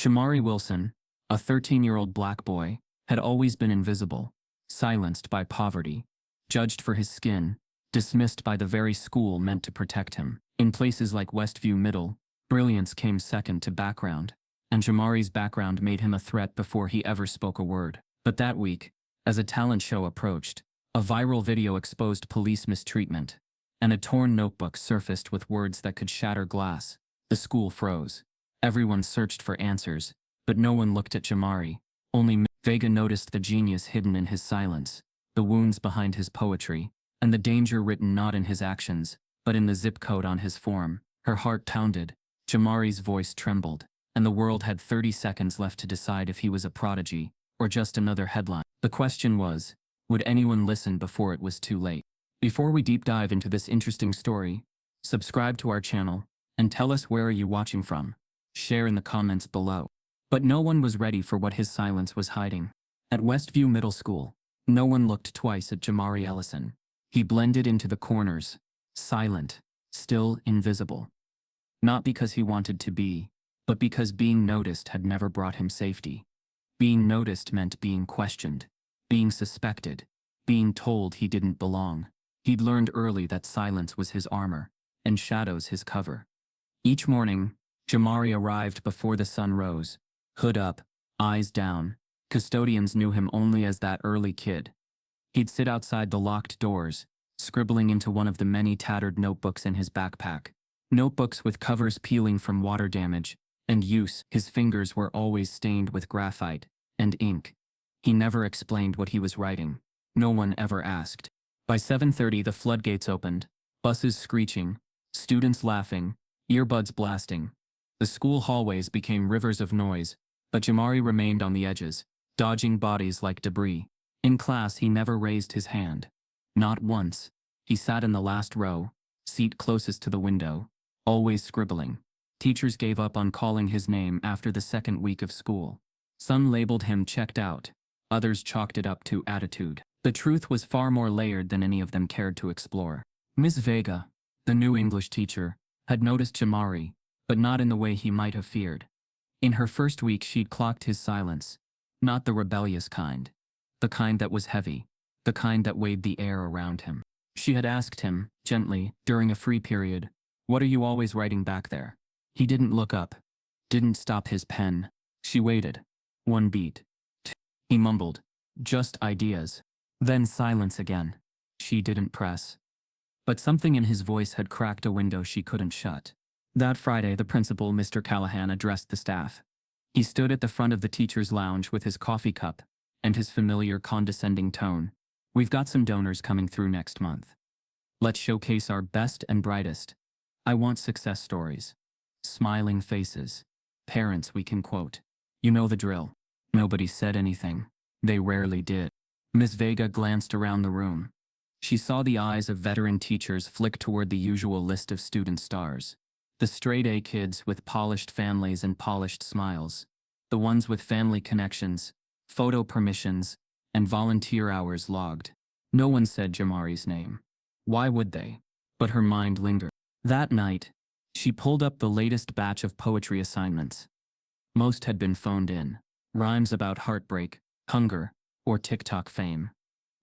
Jamari Wilson, a 13-year-old black boy, had always been invisible, silenced by poverty, judged for his skin, dismissed by the very school meant to protect him. In places like Westview Middle, brilliance came second to background, and Jamari's background made him a threat before he ever spoke a word. But that week, as a talent show approached, a viral video exposed police mistreatment, and a torn notebook surfaced with words that could shatter glass. The school froze. Everyone searched for answers, but no one looked at Jamari. Only Vega noticed the genius hidden in his silence, the wounds behind his poetry, and the danger written not in his actions, but in the zip code on his form. Her heart pounded, Jamari's voice trembled, and the world had 30 seconds left to decide if he was a prodigy, or just another headline. The question was, would anyone listen before it was too late? Before we deep dive into this interesting story, subscribe to our channel, and tell us where are you watching from. Share in the comments below. But no one was ready for what his silence was hiding. At Westview Middle School, no one looked twice at Jamari Ellison. He blended into the corners, silent, still invisible. Not because he wanted to be, but because being noticed had never brought him safety. Being noticed meant being questioned, being suspected, being told he didn't belong. He'd learned early that silence was his armor, and shadows his cover. Each morning, Jamari arrived before the sun rose, hood up, eyes down. Custodians knew him only as that early kid. He'd sit outside the locked doors, scribbling into one of the many tattered notebooks in his backpack. Notebooks with covers peeling from water damage and use. His fingers were always stained with graphite and ink. He never explained what he was writing. No one ever asked. By 7:30, the floodgates opened, buses screeching, students laughing, earbuds blasting. The school hallways became rivers of noise, but Jamari remained on the edges, dodging bodies like debris. In class, he never raised his hand. Not once. He sat in the last row, seat closest to the window, always scribbling. Teachers gave up on calling his name after the second week of school. Some labeled him checked out, others chalked it up to attitude. The truth was far more layered than any of them cared to explore. Miss Vega, the new English teacher, had noticed Jamari, but not in the way he might have feared. In her first week, she'd clocked his silence, not the rebellious kind, the kind that was heavy, the kind that weighed the air around him. She had asked him, gently, during a free period, "What are you always writing back there?" He didn't look up, didn't stop his pen. She waited. One beat. He mumbled, "Just ideas." Then silence again. She didn't press. But something in his voice had cracked a window she couldn't shut. That Friday, the principal, Mr. Callahan, addressed the staff. He stood at the front of the teacher's lounge with his coffee cup and his familiar condescending tone. "We've got some donors coming through next month. Let's showcase our best and brightest. I want success stories. Smiling faces. Parents we can quote. You know the drill." Nobody said anything. They rarely did. Miss Vega glanced around the room. She saw the eyes of veteran teachers flick toward the usual list of student stars. The straight-A kids with polished families and polished smiles. The ones with family connections, photo permissions, and volunteer hours logged. No one said Jamari's name. Why would they? But her mind lingered. That night, she pulled up the latest batch of poetry assignments. Most had been phoned in. Rhymes about heartbreak, hunger, or TikTok fame.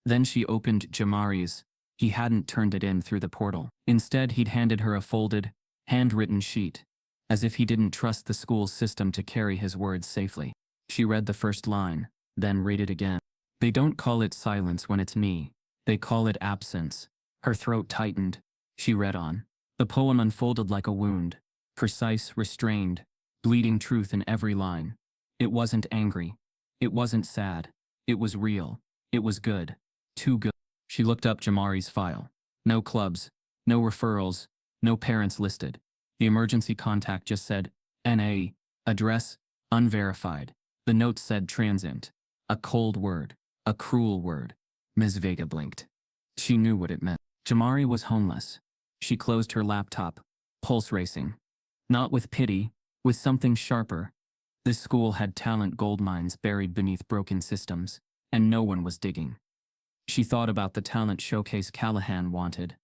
Then she opened Jamari's. He hadn't turned it in through the portal. Instead, he'd handed her a folded, handwritten sheet, as if he didn't trust the school's system to carry his words safely. She read the first line, then read it again. "They don't call it silence when it's me. They call it absence." Her throat tightened. She read on. The poem unfolded like a wound, precise, restrained, bleeding truth in every line. It wasn't angry. It wasn't sad. It was real. It was good. Too good. She looked up Jamari's file. No clubs, no referrals, no parents listed. The emergency contact just said, "NA, address, unverified." The note said transient. A cold word. A cruel word. Ms. Vega blinked. She knew what it meant. Jamari was homeless. She closed her laptop, pulse racing. Not with pity, with something sharper. This school had talent gold mines buried beneath broken systems, and no one was digging. She thought about the talent showcase Callahan wanted.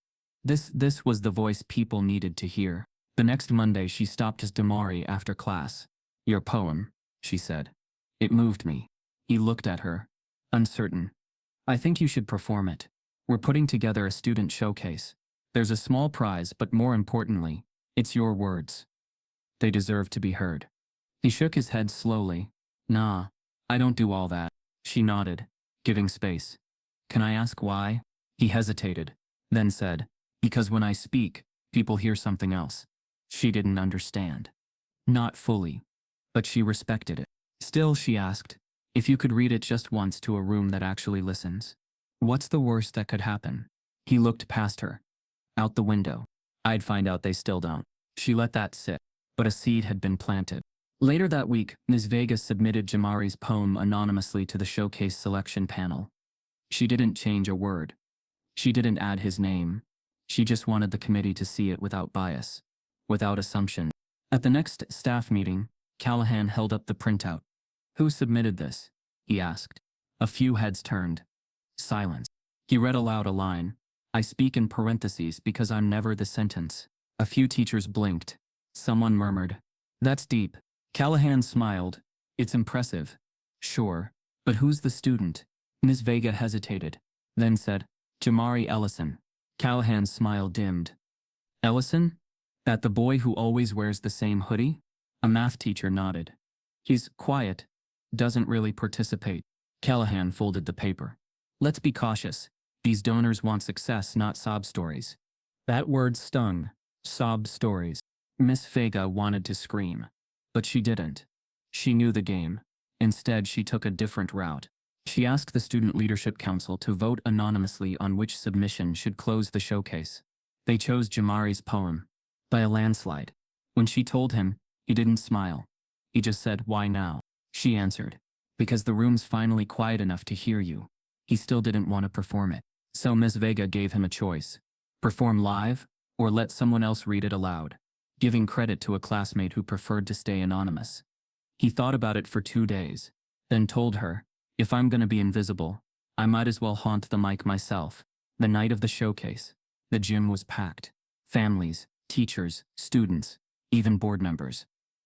This was the voice people needed to hear. The next Monday, she stopped as Jamari after class. "Your poem. she said. It moved me. He looked at her, uncertain. I think you should perform it. We're putting together a student showcase. There's a small prize, but more importantly, it's your words. They deserve to be heard. He shook his head slowly. Nah, I don't do all that. She nodded, giving space. Can I ask why? He hesitated, then said, because when I speak, people hear something else. She didn't understand. Not fully, but she respected it. Still, she asked, if you could read it just once to a room that actually listens. What's the worst that could happen? He looked past her. Out the window. I'd find out they still don't. She let that sit, but a seed had been planted. Later that week, Ms. Vega submitted Jamari's poem anonymously to the showcase selection panel. She didn't change a word. She didn't add his name. She just wanted the committee to see it without bias, without assumption. At the next staff meeting, Callahan held up the printout. Who submitted this? He asked. A few heads turned. Silence. He read aloud a line. I speak in parentheses because I'm never the sentence. A few teachers blinked. Someone murmured. That's deep. Callahan smiled. It's impressive. Sure. But who's the student? Ms. Vega hesitated, then said, Jamari Ellison. Callahan's smile dimmed. Ellison? That the boy who always wears the same hoodie? A math teacher nodded. He's quiet. Doesn't really participate. Callahan folded the paper. Let's be cautious. These donors want success, not sob stories. That word stung. Sob stories. Miss Vega wanted to scream. But she didn't. She knew the game. Instead, she took a different route. She asked the Student Leadership Council to vote anonymously on which submission should close the showcase. They chose Jamari's poem. By a landslide. When she told him, he didn't smile. He just said, why now? She answered, because the room's finally quiet enough to hear you. He still didn't want to perform it. So Ms. Vega gave him a choice. Perform live, or let someone else read it aloud, giving credit to a classmate who preferred to stay anonymous. He thought about it for 2 days, then told her, if I'm gonna be invisible, I might as well haunt the mic myself. The night of the showcase, the gym was packed. Families, teachers, students, even board members.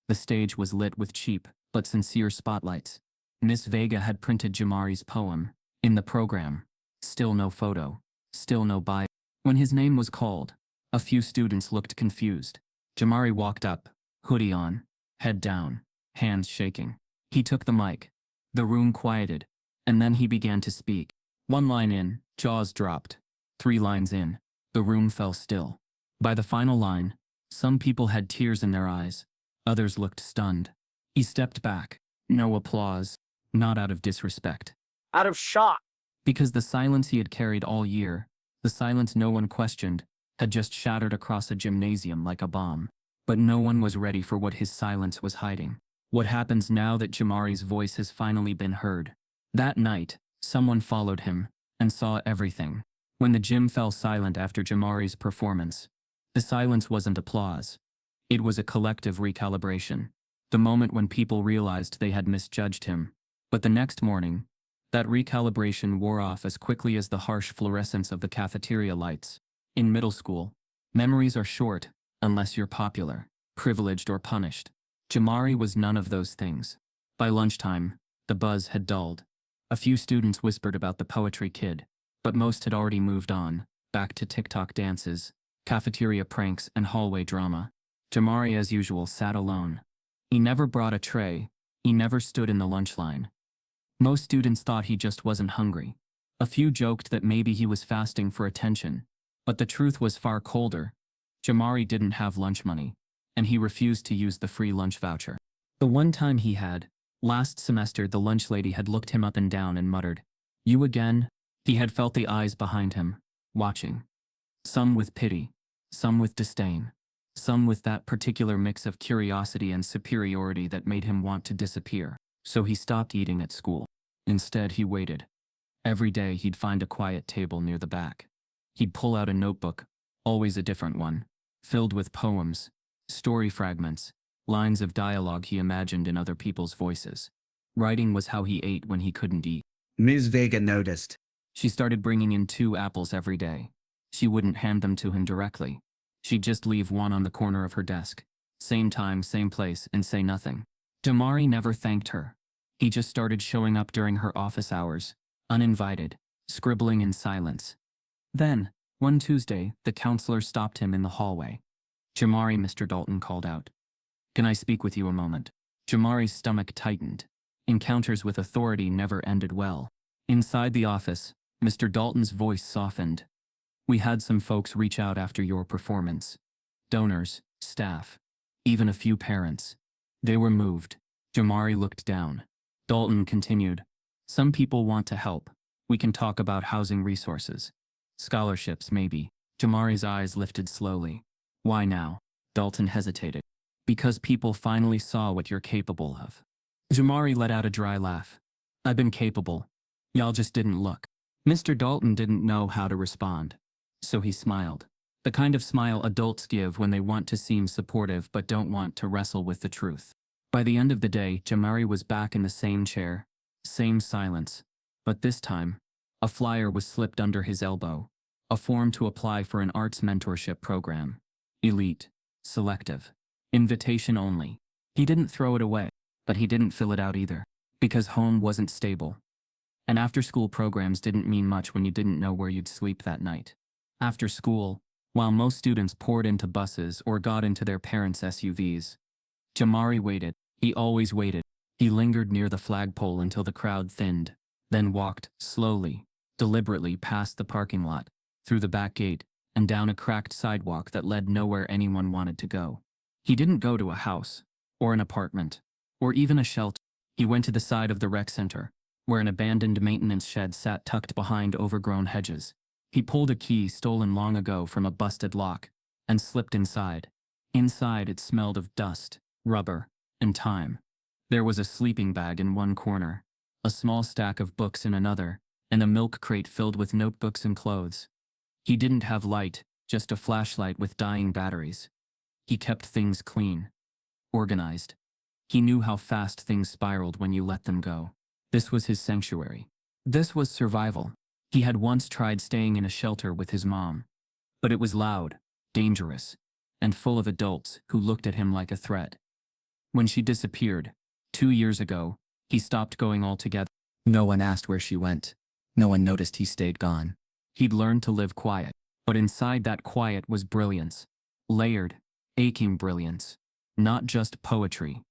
The stage was lit with cheap, but sincere spotlights. Miss Vega had printed Jamari's poem. In the program. Still no photo. Still no bio. When his name was called, a few students looked confused. Jamari walked up, hoodie on, head down, hands shaking. He took the mic. The room quieted, and then he began to speak. 1 line in, jaws dropped. 3 lines in, the room fell still. By the final line, some people had tears in their eyes. Others looked stunned. He stepped back. No applause. Not out of disrespect. Out of shock. Because the silence he had carried all year, the silence no one questioned, had just shattered across a gymnasium like a bomb. But no one was ready for what his silence was hiding. What happens now that Jamari's voice has finally been heard? That night, someone followed him and saw everything. When the gym fell silent after Jamari's performance, the silence wasn't applause. It was a collective recalibration. The moment when people realized they had misjudged him. But the next morning, that recalibration wore off as quickly as the harsh fluorescence of the cafeteria lights. In middle school, memories are short, unless you're popular, privileged, or punished. Jamari was none of those things. By lunchtime, the buzz had dulled. A few students whispered about the poetry kid, but most had already moved on, back to TikTok dances, cafeteria pranks, and hallway drama. Jamari, as usual, sat alone. He never brought a tray. He never stood in the lunch line. Most students thought he just wasn't hungry. A few joked that maybe he was fasting for attention, but the truth was far colder. Jamari didn't have lunch money, and he refused to use the free lunch voucher. The one time he had, last semester, the lunch lady had looked him up and down and muttered, "You again?" He had felt the eyes behind him, watching. Some with pity, some with disdain, some with that particular mix of curiosity and superiority that made him want to disappear. So he stopped eating at school. Instead, he waited. Every day he'd find a quiet table near the back. He'd pull out a notebook, always a different one, filled with poems, story fragments, lines of dialogue he imagined in other people's voices. Writing was how he ate when he couldn't eat. Ms. Vega noticed. She started bringing in 2 apples every day. She wouldn't hand them to him directly. She'd just leave one on the corner of her desk. Same time, same place, and say nothing. Jamari never thanked her. He just started showing up during her office hours, uninvited, scribbling in silence. Then, one Tuesday, the counselor stopped him in the hallway. "Jamari," Mr. Dalton called out. "Can I speak with you a moment?" Jamari's stomach tightened. Encounters with authority never ended well. Inside the office, Mr. Dalton's voice softened. "We had some folks reach out after your performance. Donors, staff, even a few parents. They were moved." Jamari looked down. Dalton continued, "Some people want to help. We can talk about housing resources. Scholarships, maybe." Jamari's eyes lifted slowly. "Why now?" Dalton hesitated. "Because people finally saw what you're capable of." Jamari let out a dry laugh. "I've been capable. Y'all just didn't look." Mr. Dalton didn't know how to respond. So he smiled. The kind of smile adults give when they want to seem supportive but don't want to wrestle with the truth. By the end of the day, Jamari was back in the same chair, same silence. But this time, a flyer was slipped under his elbow. A form to apply for an arts mentorship program. Elite. Selective. Invitation only. He didn't throw it away, but he didn't fill it out either. Because home wasn't stable. And after-school programs didn't mean much when you didn't know where you'd sleep that night. After school, while most students poured into buses or got into their parents' SUVs, Jamari waited. He always waited. He lingered near the flagpole until the crowd thinned, then walked, slowly, deliberately past the parking lot, through the back gate, and down a cracked sidewalk that led nowhere anyone wanted to go. He didn't go to a house, or an apartment, or even a shelter. He went to the side of the rec center, where an abandoned maintenance shed sat tucked behind overgrown hedges. He pulled a key stolen long ago from a busted lock, and slipped inside. Inside it smelled of dust, rubber, and time. There was a sleeping bag in one corner, a small stack of books in another, and a milk crate filled with notebooks and clothes. He didn't have light, just a flashlight with dying batteries. He kept things clean, organized. He knew how fast things spiraled when you let them go. This was his sanctuary. This was survival. He had once tried staying in a shelter with his mom. But it was loud, dangerous, and full of adults who looked at him like a threat. When she disappeared, 2 years ago, he stopped going altogether. No one asked where she went. No one noticed he stayed gone. He'd learned to live quiet, but inside that quiet was brilliance. Layered, aching brilliance. Not just poetry.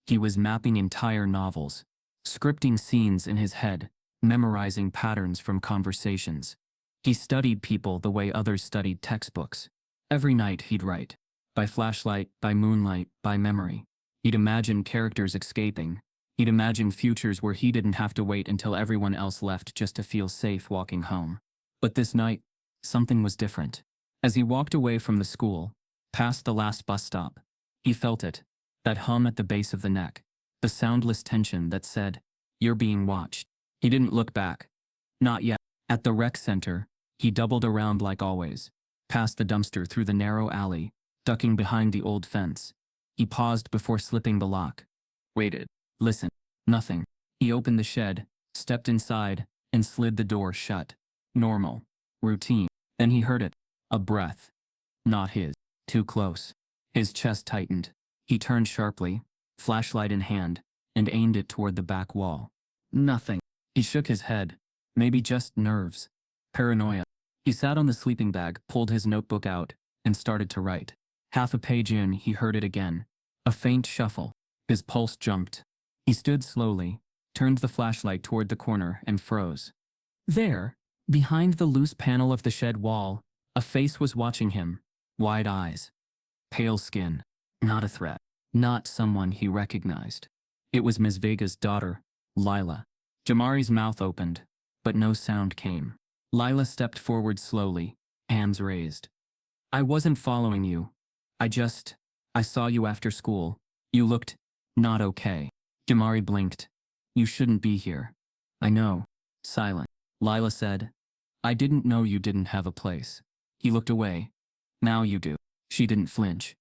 He was mapping entire novels, scripting scenes in his head, memorizing patterns from conversations. He studied people the way others studied textbooks. Every night he'd write. By flashlight, by moonlight, by memory. He'd imagine characters escaping. He'd imagine futures where he didn't have to wait until everyone else left just to feel safe walking home. But this night, something was different. As he walked away from the school, past the last bus stop, he felt it. That hum at the base of the neck. The soundless tension that said, "You're being watched." He didn't look back. Not yet. At the rec center, he doubled around like always, past the dumpster through the narrow alley, ducking behind the old fence. He paused before slipping the lock. Waited. Listened. Nothing. He opened the shed, stepped inside, and slid the door shut. Normal. Routine. Then he heard it. A breath. Not his. Too close. His chest tightened. He turned sharply, flashlight in hand, and aimed it toward the back wall. Nothing. He shook his head. Maybe just nerves. Paranoia. He sat on the sleeping bag, pulled his notebook out, and started to write. Half a page in, he heard it again. A faint shuffle. His pulse jumped. He stood slowly, turned the flashlight toward the corner, and froze. There, behind the loose panel of the shed wall, a face was watching him. Wide eyes. Pale skin. Not a threat. Not someone he recognized. It was Ms. Vega's daughter, Lila. Jamari's mouth opened, but no sound came. Lila stepped forward slowly, hands raised. "I wasn't following you. I saw you after school. You looked not okay." Jamari blinked. "You shouldn't be here." "I know." Silent. Lila said, "I didn't know you didn't have a place." He looked away. "Now you do." She didn't flinch.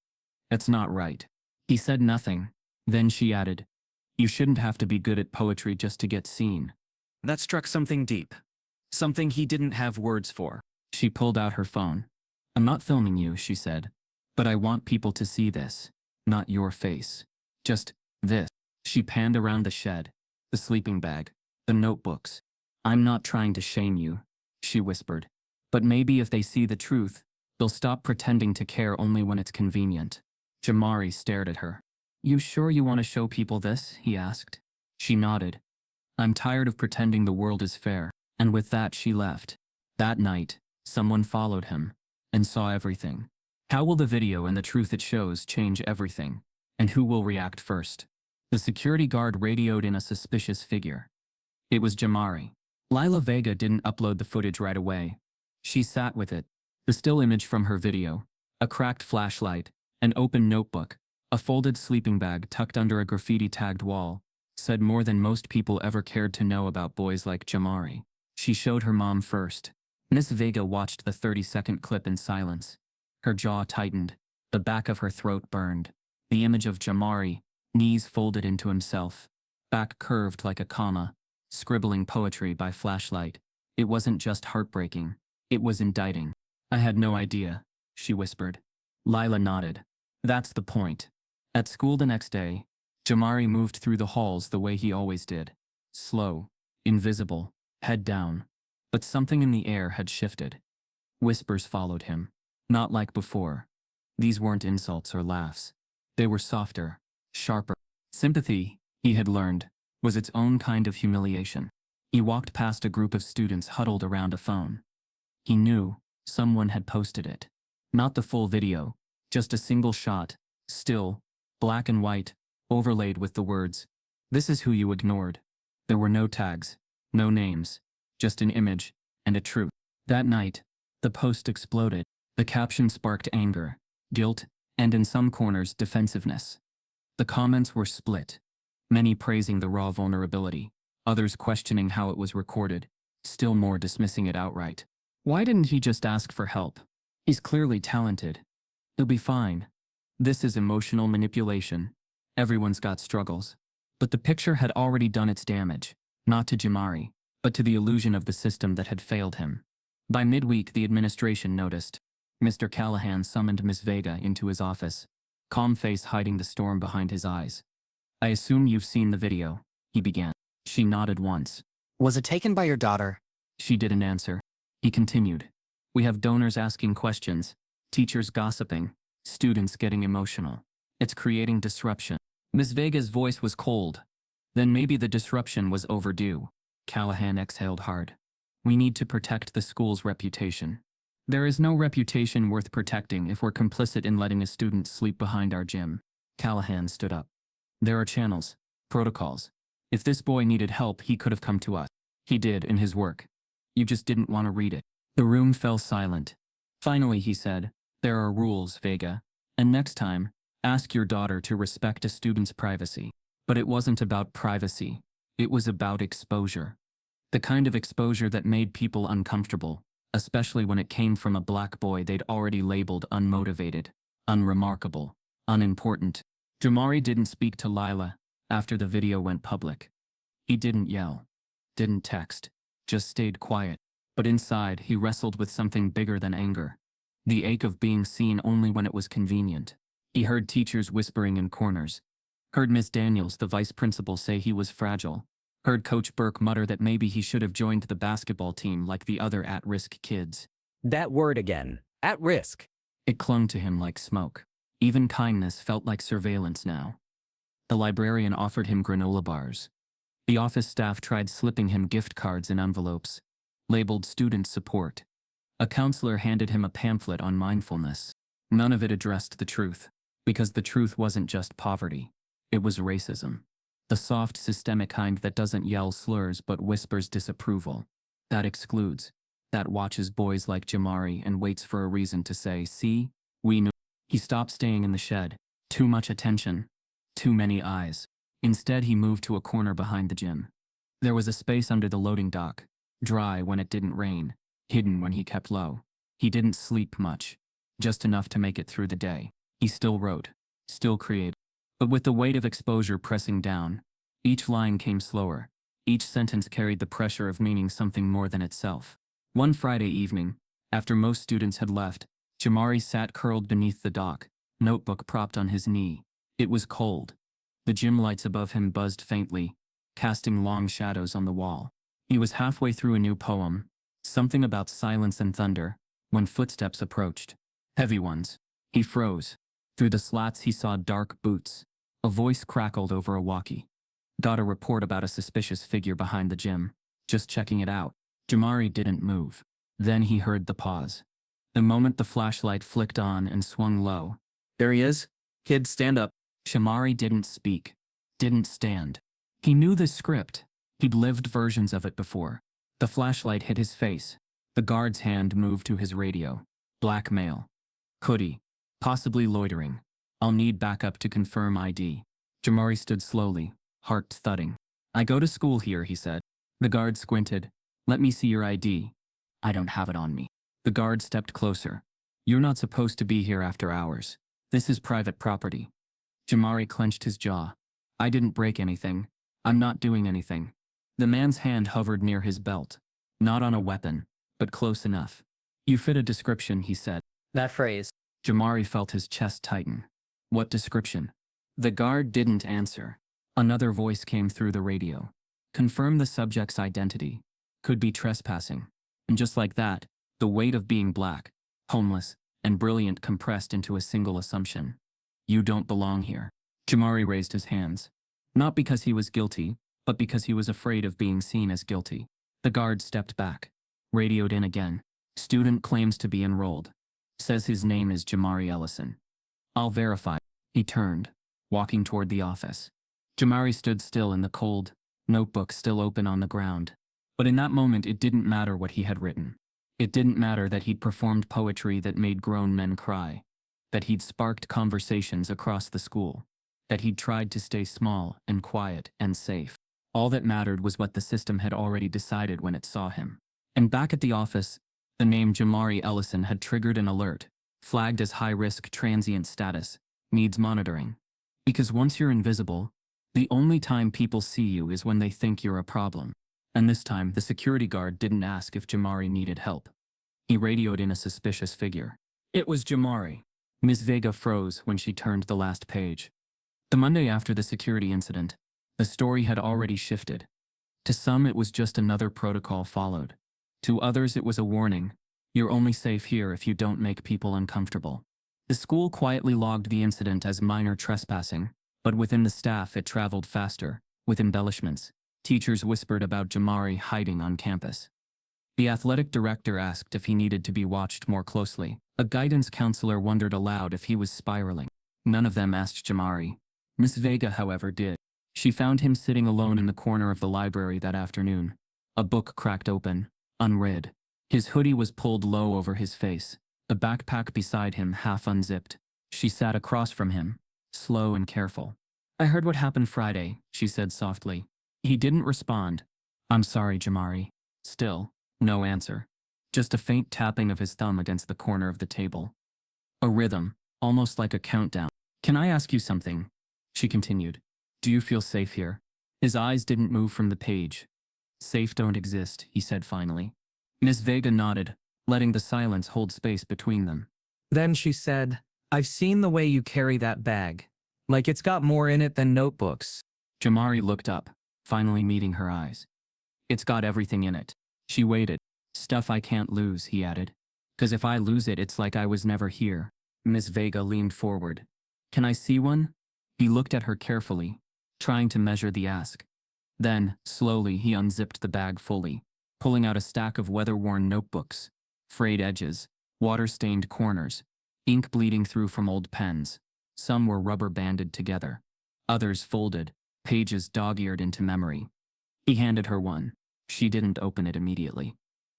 "It's not right." He said nothing. Then she added, "You shouldn't have to be good at poetry just to get seen." That struck something deep. Something he didn't have words for. She pulled out her phone. "I'm not filming you," she said. "But I want people to see this. Not your face. Just this." She panned around the shed, the sleeping bag, the notebooks. "I'm not trying to shame you," she whispered. "But maybe if they see the truth, they'll stop pretending to care only when it's convenient." Jamari stared at her. "You sure you want to show people this?" he asked. She nodded. "I'm tired of pretending the world is fair." And with that she left. That night, someone followed him and saw everything. How will the video and the truth it shows change everything? And who will react first? The security guard radioed in a suspicious figure. It was Jamari. Lila Vega didn't upload the footage right away. She sat with it, the still image from her video, a cracked flashlight, an open notebook, a folded sleeping bag tucked under a graffiti-tagged wall, said more than most people ever cared to know about boys like Jamari. She showed her mom first. Miss Vega watched the 30-second clip in silence. Her jaw tightened, the back of her throat burned. The image of Jamari, knees folded into himself, back curved like a comma, scribbling poetry by flashlight. It wasn't just heartbreaking, it was indicting. "I had no idea," she whispered. Lila nodded. "That's the point." At school the next day, Jamari moved through the halls the way he always did. Slow, invisible, head down. But something in the air had shifted. Whispers followed him. Not like before. These weren't insults or laughs. They were softer, sharper. Sympathy, he had learned, was its own kind of humiliation. He walked past a group of students huddled around a phone. He knew someone had posted it. Not the full video, just a single shot, still, black and white, overlaid with the words, "This is who you ignored." There were no tags, no names, just an image and a truth. That night, the post exploded. The caption sparked anger, guilt, and in some corners, defensiveness. The comments were split, many praising the raw vulnerability, others questioning how it was recorded, still more dismissing it outright. Why didn't he just ask for help? He's clearly talented. He'll be fine. This is emotional manipulation. Everyone's got struggles. But the picture had already done its damage, not to Jamari, but to the illusion of the system that had failed him. By midweek, the administration noticed. Mr. Callahan summoned Miss Vega into his office, calm face hiding the storm behind his eyes. "I assume you've seen the video," he began. She nodded once. Was it taken by your daughter? She didn't answer. He continued. "We have donors asking questions, teachers gossiping, students getting emotional. It's creating disruption." Miss Vega's voice was cold. "Then maybe the disruption was overdue." Callahan exhaled hard. "We need to protect the school's reputation. There is no reputation worth protecting if we're complicit in letting a student sleep behind our gym." Callahan stood up. "There are channels, protocols. If this boy needed help, he could have come to us. He did in his work. You just didn't want to read it." The room fell silent. Finally, he said, "There are rules, Vega. And next time, ask your daughter to respect a student's privacy." But it wasn't about privacy. It was about exposure. The kind of exposure that made people uncomfortable, especially when it came from a black boy they'd already labeled unmotivated, unremarkable, unimportant. Jamari didn't speak to Lila after the video went public. He didn't yell, didn't text, just stayed quiet. But inside, he wrestled with something bigger than anger. The ache of being seen only when it was convenient. He heard teachers whispering in corners. Heard Miss Daniels, the vice principal, say he was fragile. Heard Coach Burke mutter that maybe he should have joined the basketball team like the other at-risk kids. That word again. At risk. It clung to him like smoke. Even kindness felt like surveillance now. The librarian offered him granola bars. The office staff tried slipping him gift cards in envelopes, labeled student support. A counselor handed him a pamphlet on mindfulness. None of it addressed the truth, because the truth wasn't just poverty. It was racism. The soft, systemic kind that doesn't yell slurs but whispers disapproval. That excludes. That watches boys like Jamari and waits for a reason to say, "See, we knew." He stopped staying in the shed. Too much attention. Too many eyes. Instead, he moved to a corner behind the gym. There was a space under the loading dock, dry when it didn't rain, hidden when he kept low. He didn't sleep much, just enough to make it through the day. He still wrote, still created. But with the weight of exposure pressing down, each line came slower. Each sentence carried the pressure of meaning something more than itself. One Friday evening, after most students had left, Jamari sat curled beneath the dock, notebook propped on his knee. It was cold. The gym lights above him buzzed faintly, casting long shadows on the wall. He was halfway through a new poem, something about silence and thunder, when footsteps approached. Heavy ones. He froze. Through the slats he saw dark boots. A voice crackled over a walkie. Got a report about a suspicious figure behind the gym. Just checking it out. Jamari didn't move. Then he heard the pause. The moment the flashlight flicked on and swung low. There he is. Kid, stand up. Jamari didn't speak. Didn't stand. He knew the script. He'd lived versions of it before. The flashlight hit his face. The guard's hand moved to his radio. Blackmail. Hoodie. Possibly loitering. I'll need backup to confirm ID. Jamari stood slowly, heart thudding. I go to school here, he said. The guard squinted. Let me see your ID. I don't have it on me. The guard stepped closer. You're not supposed to be here after hours. This is private property. Jamari clenched his jaw. I didn't break anything. I'm not doing anything. The man's hand hovered near his belt. Not on a weapon, but close enough. You fit a description, he said. That phrase. Jamari felt his chest tighten. What description? The guard didn't answer. Another voice came through the radio. Confirm the subject's identity. Could be trespassing. And just like that, the weight of being black, homeless, and brilliant compressed into a single assumption. You don't belong here. Jamari raised his hands. Not because he was guilty, but because he was afraid of being seen as guilty. The guard stepped back. Radioed in again. Student claims to be enrolled. Says his name is Jamari Ellison. I'll verify. He turned, walking toward the office. Jamari stood still in the cold, notebook still open on the ground. But in that moment it didn't matter what he had written. It didn't matter that he'd performed poetry that made grown men cry. That he'd sparked conversations across the school. That he'd tried to stay small and quiet and safe. All that mattered was what the system had already decided when it saw him. And back at the office, the name Jamari Ellison had triggered an alert, flagged as high-risk transient status, needs monitoring. Because once you're invisible, the only time people see you is when they think you're a problem. And this time, the security guard didn't ask if Jamari needed help. He radioed in a suspicious figure. It was Jamari. Ms. Vega froze when she turned the last page. The Monday after the security incident, the story had already shifted. To some, it was just another protocol followed. To others, it was a warning. You're only safe here if you don't make people uncomfortable. The school quietly logged the incident as minor trespassing, but within the staff it traveled faster, with embellishments. Teachers whispered about Jamari hiding on campus. The athletic director asked if he needed to be watched more closely. A guidance counselor wondered aloud if he was spiraling. None of them asked Jamari. Miss Vega, however, did. She found him sitting alone in the corner of the library that afternoon. A book cracked open, unread. His hoodie was pulled low over his face, the backpack beside him half unzipped. She sat across from him, slow and careful. I heard what happened Friday, she said softly. He didn't respond. I'm sorry, Jamari. Still, no answer. Just a faint tapping of his thumb against the corner of the table. A rhythm, almost like a countdown. Can I ask you something? She continued. Do you feel safe here? His eyes didn't move from the page. Safe don't exist, he said finally. Miss Vega nodded, letting the silence hold space between them. Then she said, I've seen the way you carry that bag. Like it's got more in it than notebooks. Jamari looked up, finally meeting her eyes. It's got everything in it. She waited. Stuff I can't lose, he added. 'Cause if I lose it, it's like I was never here. Miss Vega leaned forward. Can I see one? He looked at her carefully, trying to measure the ask. Then, slowly, he unzipped the bag fully, pulling out a stack of weather-worn notebooks, frayed edges, water-stained corners, ink bleeding through from old pens. Some were rubber-banded together. Others folded, pages dog-eared into memory. He handed her one. She didn't open it immediately.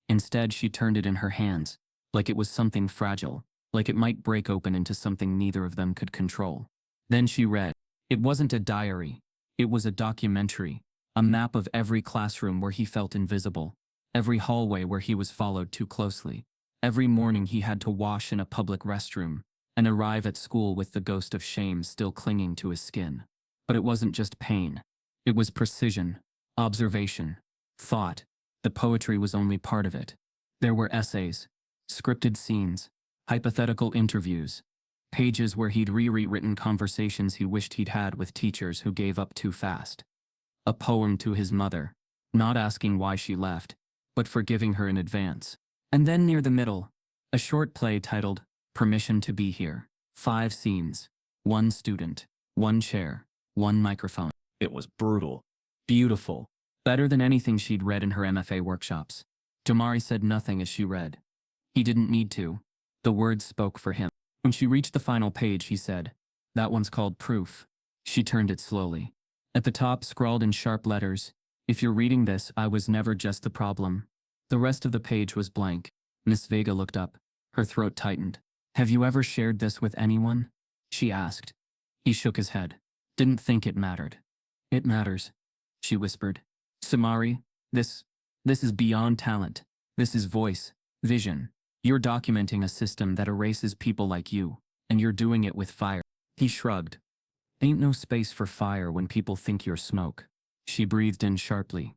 Instead, she turned it in her hands, like it was something fragile, like it might break open into something neither of them could control. Then she read. It wasn't a diary. It was a documentary, a map of every classroom where he felt invisible, every hallway where he was followed too closely, every morning he had to wash in a public restroom, and arrive at school with the ghost of shame still clinging to his skin. But it wasn't just pain. It was precision, observation, thought. The poetry was only part of it. There were essays, scripted scenes, hypothetical interviews, Pages where he'd rewritten conversations he wished he'd had with teachers who gave up too fast. A poem to his mother, not asking why she left, but forgiving her in advance. And then near the middle, a short play titled Permission to Be Here. 5 scenes, 1 student, 1 chair, 1 microphone. It was brutal. Beautiful. Better than anything she'd read in her MFA workshops. Jamari said nothing as she read. He didn't need to. The words spoke for him. When she reached the final page, he said, "That one's called Proof." She turned it slowly. At the top, scrawled in sharp letters, "If you're reading this, I was never just the problem." The rest of the page was blank. Miss Vega looked up. Her throat tightened. "Have you ever shared this with anyone?" she asked. He shook his head. "Didn't think it mattered." "It matters," she whispered. "Samari, this is beyond talent. This is voice, vision. You're documenting a system that erases people like you, and you're doing it with fire." He shrugged. "Ain't no space for fire when people think you're smoke." She breathed in sharply.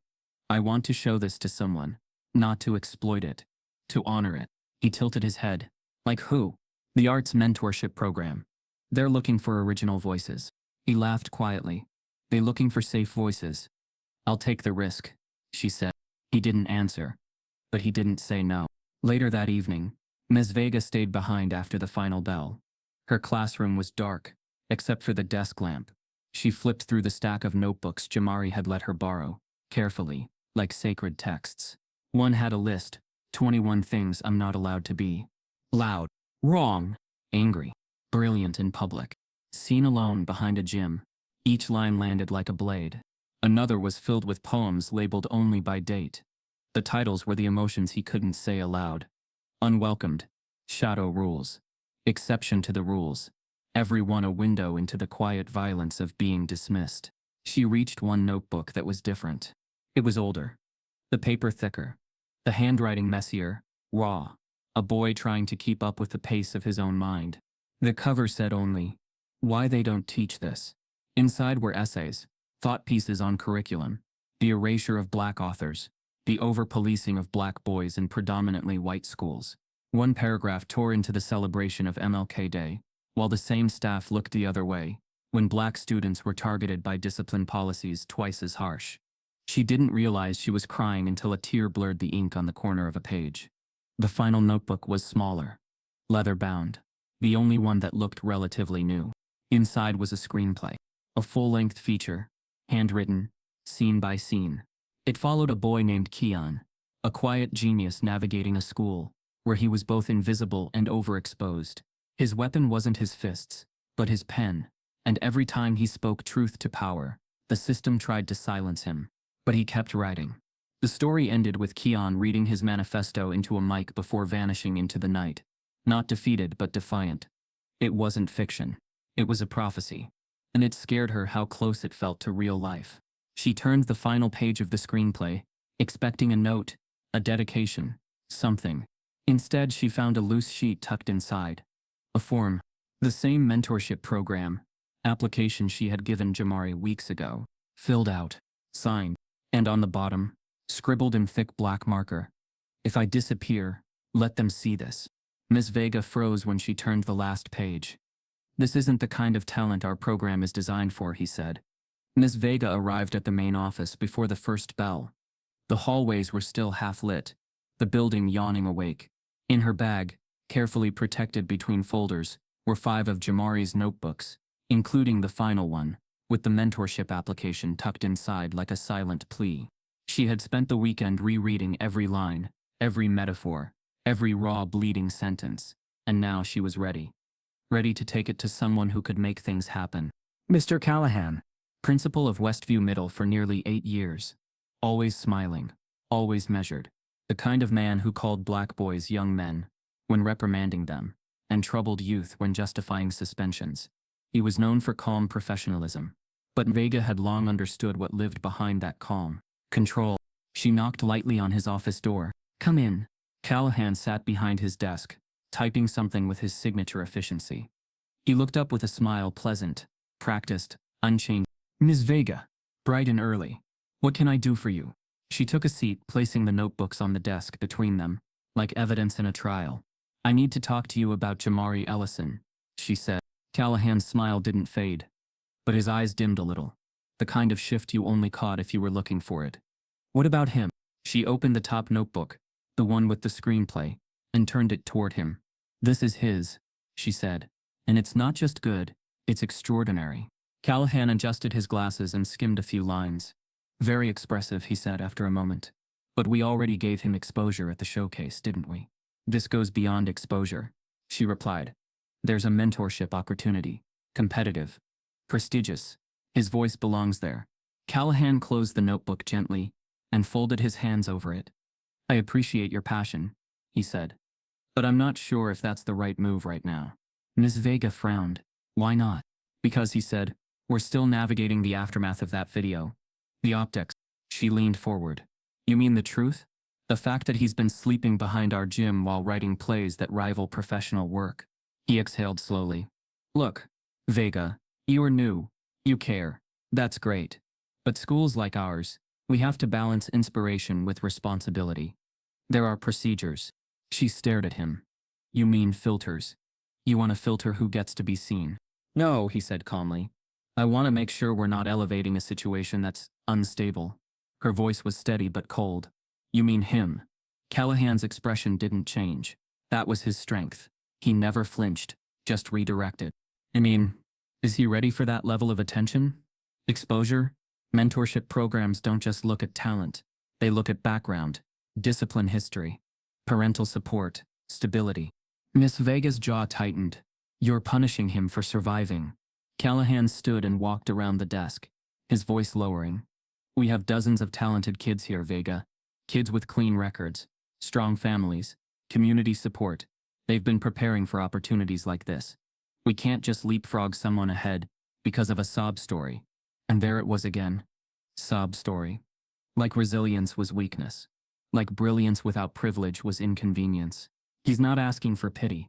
"I want to show this to someone, not to exploit it, to honor it." He tilted his head. "Like who?" "The Arts Mentorship Program. They're looking for original voices." He laughed quietly. "They looking for safe voices." "I'll take the risk," she said. He didn't answer, but he didn't say no. Later that evening, Ms. Vega stayed behind after the final bell. Her classroom was dark, except for the desk lamp. She flipped through the stack of notebooks Jamari had let her borrow, carefully, like sacred texts. One had a list, 21 things I'm not allowed to be. Loud, wrong, angry, brilliant in public, seen alone behind a gym. Each line landed like a blade. Another was filled with poems labeled only by date. The titles were the emotions he couldn't say aloud. Unwelcomed, Shadow Rules, Exception to the Rules, every one a window into the quiet violence of being dismissed. She reached one notebook that was different. It was older, the paper thicker, the handwriting messier, raw, a boy trying to keep up with the pace of his own mind. The cover said only, "Why they don't teach this." Inside were essays, thought pieces on curriculum, the erasure of black authors, the over-policing of black boys in predominantly white schools. One paragraph tore into the celebration of MLK Day, while the same staff looked the other way, when black students were targeted by discipline policies twice as harsh. She didn't realize she was crying until a tear blurred the ink on the corner of a page. The final notebook was smaller, leather-bound, the only one that looked relatively new. Inside was a screenplay, a full-length feature, handwritten, scene by scene. It followed a boy named Keon, a quiet genius navigating a school where he was both invisible and overexposed. His weapon wasn't his fists, but his pen, and every time he spoke truth to power, the system tried to silence him. But he kept writing. The story ended with Keon reading his manifesto into a mic before vanishing into the night. Not defeated, but defiant. It wasn't fiction. It was a prophecy. And it scared her how close it felt to real life. She turned the final page of the screenplay, expecting a note, a dedication, something. Instead, she found a loose sheet tucked inside. A form. The same mentorship program, application she had given Jamari weeks ago. Filled out. Signed. And on the bottom, scribbled in thick black marker, "If I disappear, let them see this." Ms. Vega froze when she turned the last page. "This isn't the kind of talent our program is designed for," he said. Ms. Vega arrived at the main office before the first bell. The hallways were still half lit, the building yawning awake. In her bag, carefully protected between folders, were 5 of Jamari's notebooks, including the final one, with the mentorship application tucked inside like a silent plea. She had spent the weekend rereading every line, every metaphor, every raw bleeding sentence, and now she was ready. Ready to take it to someone who could make things happen. Mr. Callahan. Principal of Westview Middle for nearly 8 years. Always smiling, always measured. The kind of man who called black boys young men when reprimanding them, and troubled youth when justifying suspensions. He was known for calm professionalism. But Vega had long understood what lived behind that calm. Control. She knocked lightly on his office door. "Come in." Callahan sat behind his desk, typing something with his signature efficiency. He looked up with a smile, pleasant, practiced, unchanged. "Ms. Vega, bright and early. What can I do for you?" She took a seat, placing the notebooks on the desk between them, like evidence in a trial. "I need to talk to you about Jamari Ellison. she said. Callahan's smile didn't fade, but his eyes dimmed a little. The kind of shift you only caught if you were looking for it. What about him? She opened the top notebook, the one with the screenplay, and turned it toward him. This is his, she said. And it's not just good, it's extraordinary. Callahan adjusted his glasses and skimmed a few lines. Very expressive, he said after a moment. But we already gave him exposure at the showcase, didn't we? This goes beyond exposure, she replied. There's a mentorship opportunity. Competitive. Prestigious. His voice belongs there. Callahan closed the notebook gently and folded his hands over it. I appreciate your passion, he said. But I'm not sure if that's the right move right now. Ms. Vega frowned. Why not? Because, he said, we're still navigating the aftermath of that video. The optics. She leaned forward. You mean the truth? The fact that he's been sleeping behind our gym while writing plays that rival professional work. He exhaled slowly. Look, Vega, you are new. You care. That's great. But schools like ours, we have to balance inspiration with responsibility. There are procedures. She stared at him. You mean filters? You want to filter who gets to be seen? No, he said calmly. I want to make sure we're not elevating a situation that's unstable. Her voice was steady but cold. You mean him? Callahan's expression didn't change. That was his strength. He never flinched, just redirected. I mean, is he ready for that level of attention? Exposure? Mentorship programs don't just look at talent. They look at background, discipline history, parental support, stability. Miss Vega's jaw tightened. You're punishing him for surviving. Callahan stood and walked around the desk, his voice lowering. We have dozens of talented kids here, Vega. Kids with clean records, strong families, community support. They've been preparing for opportunities like this. We can't just leapfrog someone ahead because of a sob story. And there it was again. Sob story. Like resilience was weakness. Like brilliance without privilege was inconvenience. He's not asking for pity,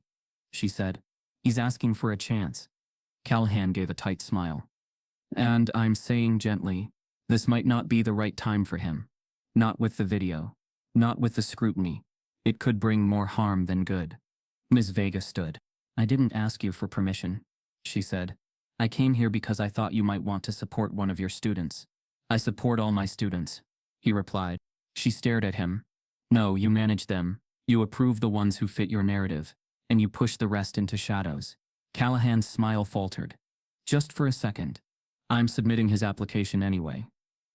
she said. He's asking for a chance. Callahan gave a tight smile. And I'm saying gently, this might not be the right time for him. Not with the video. Not with the scrutiny. It could bring more harm than good. Ms. Vega stood. I didn't ask you for permission, she said. I came here because I thought you might want to support one of your students. I support all my students, he replied. She stared at him. No, you manage them. You approve the ones who fit your narrative, and you push the rest into shadows. Callahan's smile faltered. Just for a second. I'm submitting his application anyway,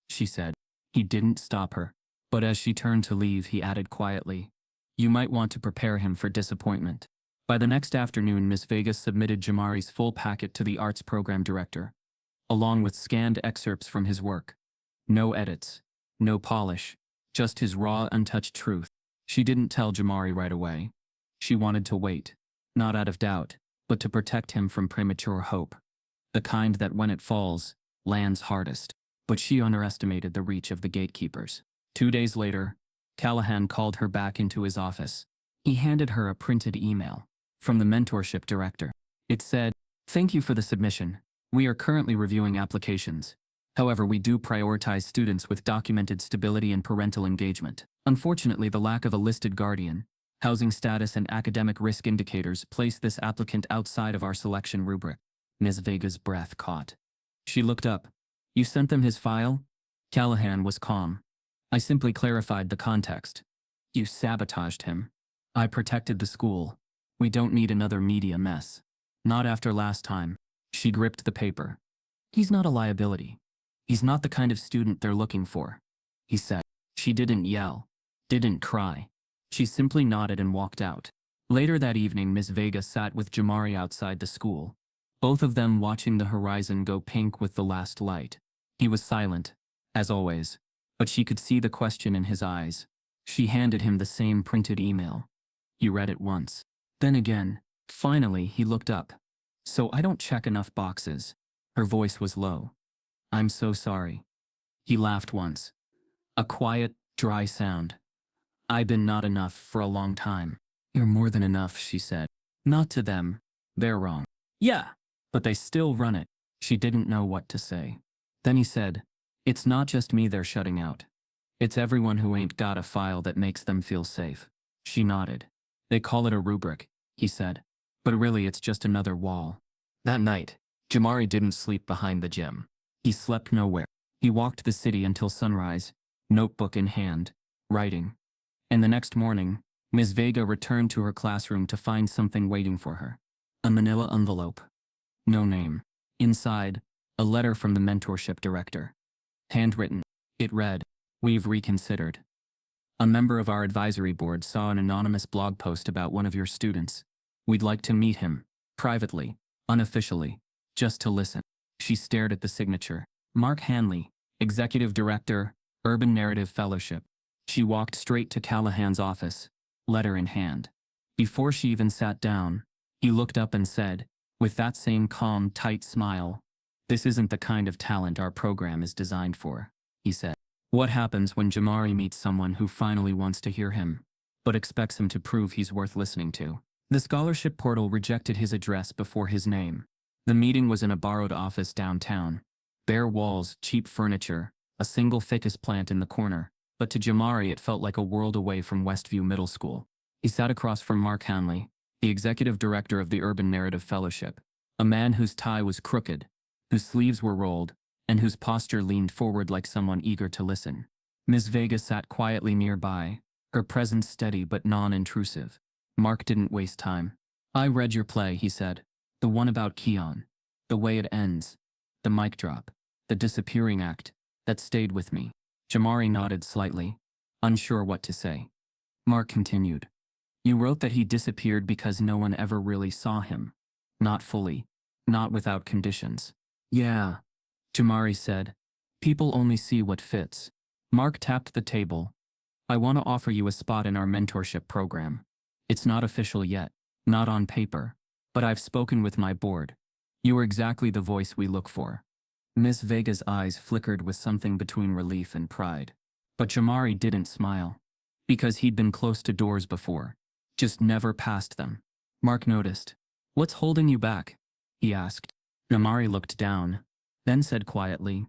she said. He didn't stop her, but as she turned to leave, he added quietly, you might want to prepare him for disappointment. By the next afternoon, Miss Vega submitted Jamari's full packet to the arts program director, along with scanned excerpts from his work. No edits, no polish, just his raw, untouched truth. She didn't tell Jamari right away. She wanted to wait, not out of doubt, but to protect him from premature hope. The kind that when it falls, lands hardest. But she underestimated the reach of the gatekeepers. 2 days later, Callahan called her back into his office. He handed her a printed email from the mentorship director. It said, thank you for the submission. We are currently reviewing applications. However, we do prioritize students with documented stability and parental engagement. Unfortunately, the lack of a listed guardian, housing status, and academic risk indicators place this applicant outside of our selection rubric. Ms. Vega's breath caught. She looked up. You sent them his file? Callahan was calm. I simply clarified the context. You sabotaged him. I protected the school. We don't need another media mess. Not after last time. She gripped the paper. He's not a liability. He's not the kind of student they're looking for, he said. She didn't yell, didn't cry. She simply nodded and walked out. Later that evening, Miss Vega sat with Jamari outside the school, both of them watching the horizon go pink with the last light. He was silent, as always, but she could see the question in his eyes. She handed him the same printed email. He read it once, then again. Finally, he looked up. So I don't check enough boxes. Her voice was low. I'm so sorry. He laughed once. A quiet, dry sound. I've been not enough for a long time. You're more than enough, she said. Not to them. They're wrong. Yeah, but they still run it. She didn't know what to say. Then he said, it's not just me they're shutting out. It's everyone who ain't got a file that makes them feel safe. She nodded. They call it a rubric, he said. But really it's just another wall. That night, Jamari didn't sleep behind the gym. He slept nowhere. He walked the city until sunrise, notebook in hand, writing. And the next morning, Ms. Vega returned to her classroom to find something waiting for her. A manila envelope. No name. Inside, a letter from the mentorship director. Handwritten. It read, "We've reconsidered. A member of our advisory board saw an anonymous blog post about one of your students. We'd like to meet him, privately, unofficially, just to listen." She stared at the signature. Mark Hanley, Executive Director, Urban Narrative Fellowship. She walked straight to Callahan's office, letter in hand. Before she even sat down, he looked up and said, with that same calm, tight smile, "This isn't the kind of talent our program is designed for," he said. What happens when Jamari meets someone who finally wants to hear him, but expects him to prove he's worth listening to? The scholarship portal rejected his address before his name. The meeting was in a borrowed office downtown. Bare walls, cheap furniture, a single ficus plant in the corner, but to Jamari it felt like a world away from Westview Middle School. He sat across from Mark Hanley, the executive director of the Urban Narrative Fellowship, a man whose tie was crooked, whose sleeves were rolled, and whose posture leaned forward like someone eager to listen. Ms. Vega sat quietly nearby, her presence steady but non-intrusive. Mark didn't waste time. "I read your play," he said. "The one about Keon. The way it ends. The mic drop. The disappearing act. That stayed with me." Jamari nodded slightly, unsure what to say. Mark continued. "You wrote that he disappeared because no one ever really saw him. Not fully. Not without conditions." "Yeah," Jamari said. "People only see what fits." Mark tapped the table. "I want to offer you a spot in our mentorship program. It's not official yet, not on paper, but I've spoken with my board. You are exactly the voice we look for." Miss Vega's eyes flickered with something between relief and pride. But Jamari didn't smile. Because he'd been close to doors before, just never past them. Mark noticed. "What's holding you back?" he asked. Jamari looked down, then said quietly,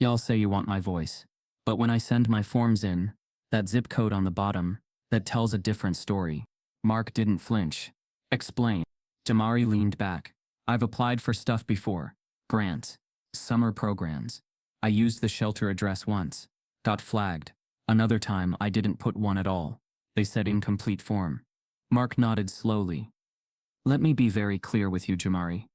"Y'all say you want my voice, but when I send my forms in, that zip code on the bottom, that tells a different story." Mark didn't flinch. "Explain." Jamari leaned back. "I've applied for stuff before. Grants. Summer programs. I used the shelter address once. Got flagged. Another time I didn't put one at all. They said incomplete form." Mark nodded slowly. "Let me be very clear with you, Jamari.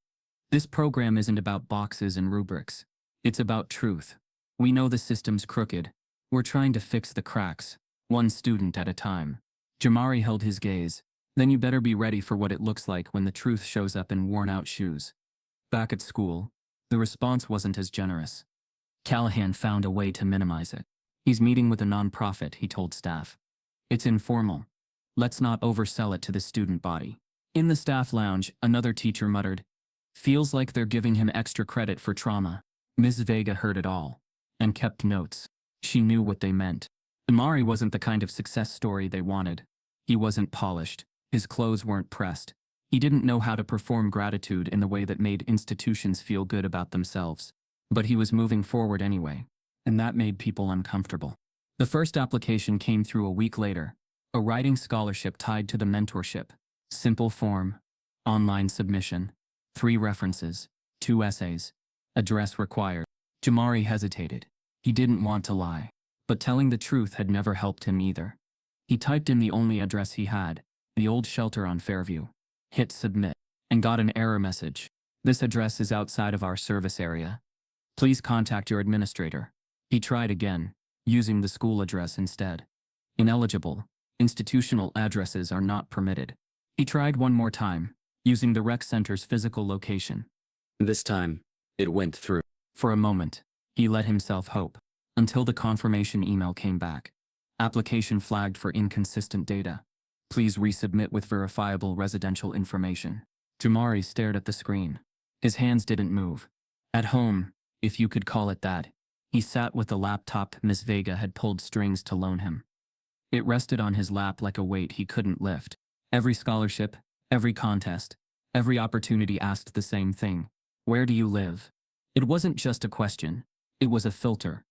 This program isn't about boxes and rubrics. It's about truth. We know the system's crooked. We're trying to fix the cracks, one student at a time." Jamari held his gaze. "Then you better be ready for what it looks like when the truth shows up in worn-out shoes." Back at school, the response wasn't as generous. Callahan found a way to minimize it. "He's meeting with a nonprofit," he told staff. "It's informal. Let's not oversell it to the student body." In the staff lounge, another teacher muttered, "Feels like they're giving him extra credit for trauma." Ms. Vega heard it all, and kept notes. She knew what they meant. Jamari wasn't the kind of success story they wanted. He wasn't polished. His clothes weren't pressed. He didn't know how to perform gratitude in the way that made institutions feel good about themselves. But he was moving forward anyway, and that made people uncomfortable. The first application came through a week later, a writing scholarship tied to the mentorship. Simple form, online submission, 3 references, 2 essays, address required. Jamari hesitated. He didn't want to lie, but telling the truth had never helped him either. He typed in the only address he had, the old shelter on Fairview. Hit submit, and got an error message. "This address is outside of our service area. Please contact your administrator." He tried again, using the school address instead. "Ineligible. Institutional addresses are not permitted." He tried one more time, using the rec center's physical location. This time, it went through. For a moment, he let himself hope, until the confirmation email came back. "Application flagged for inconsistent data. Please resubmit with verifiable residential information." Jamari stared at the screen. His hands didn't move. At home, if you could call it that, he sat with the laptop Miss Vega had pulled strings to loan him. It rested on his lap like a weight he couldn't lift. Every scholarship, every contest, every opportunity asked the same thing. "Where do you live?" It wasn't just a question. It was a filter.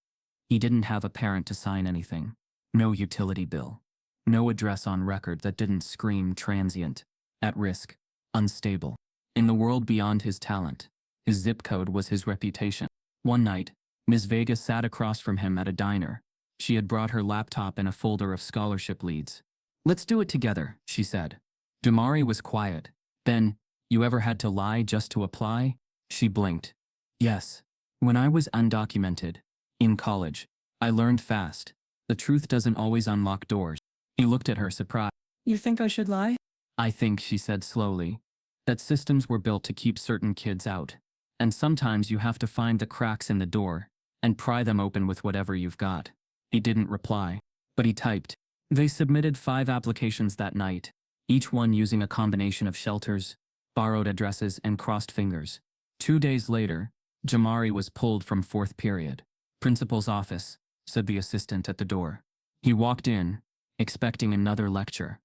He didn't have a parent to sign anything. No utility bill. No address on record that didn't scream transient, at risk, unstable. In the world beyond his talent, his zip code was his reputation. One night, Ms. Vega sat across from him at a diner. She had brought her laptop and a folder of scholarship leads. "Let's do it together," she said. Jamari was quiet. Then, "You ever had to lie just to apply?" She blinked. "Yes. When I was undocumented. In college. I learned fast. The truth doesn't always unlock doors." He looked at her surprised. You think I should lie? "I think," she said slowly, "that systems were built to keep certain kids out. And sometimes you have to find the cracks in the door and pry them open with whatever you've got." He didn't reply, but he typed. They submitted 5 applications that night, each one using a combination of shelters, borrowed addresses, and crossed fingers. 2 days later, Jamari was pulled from 4th period. "Principal's office," said the assistant at the door. He walked in, expecting another lecture.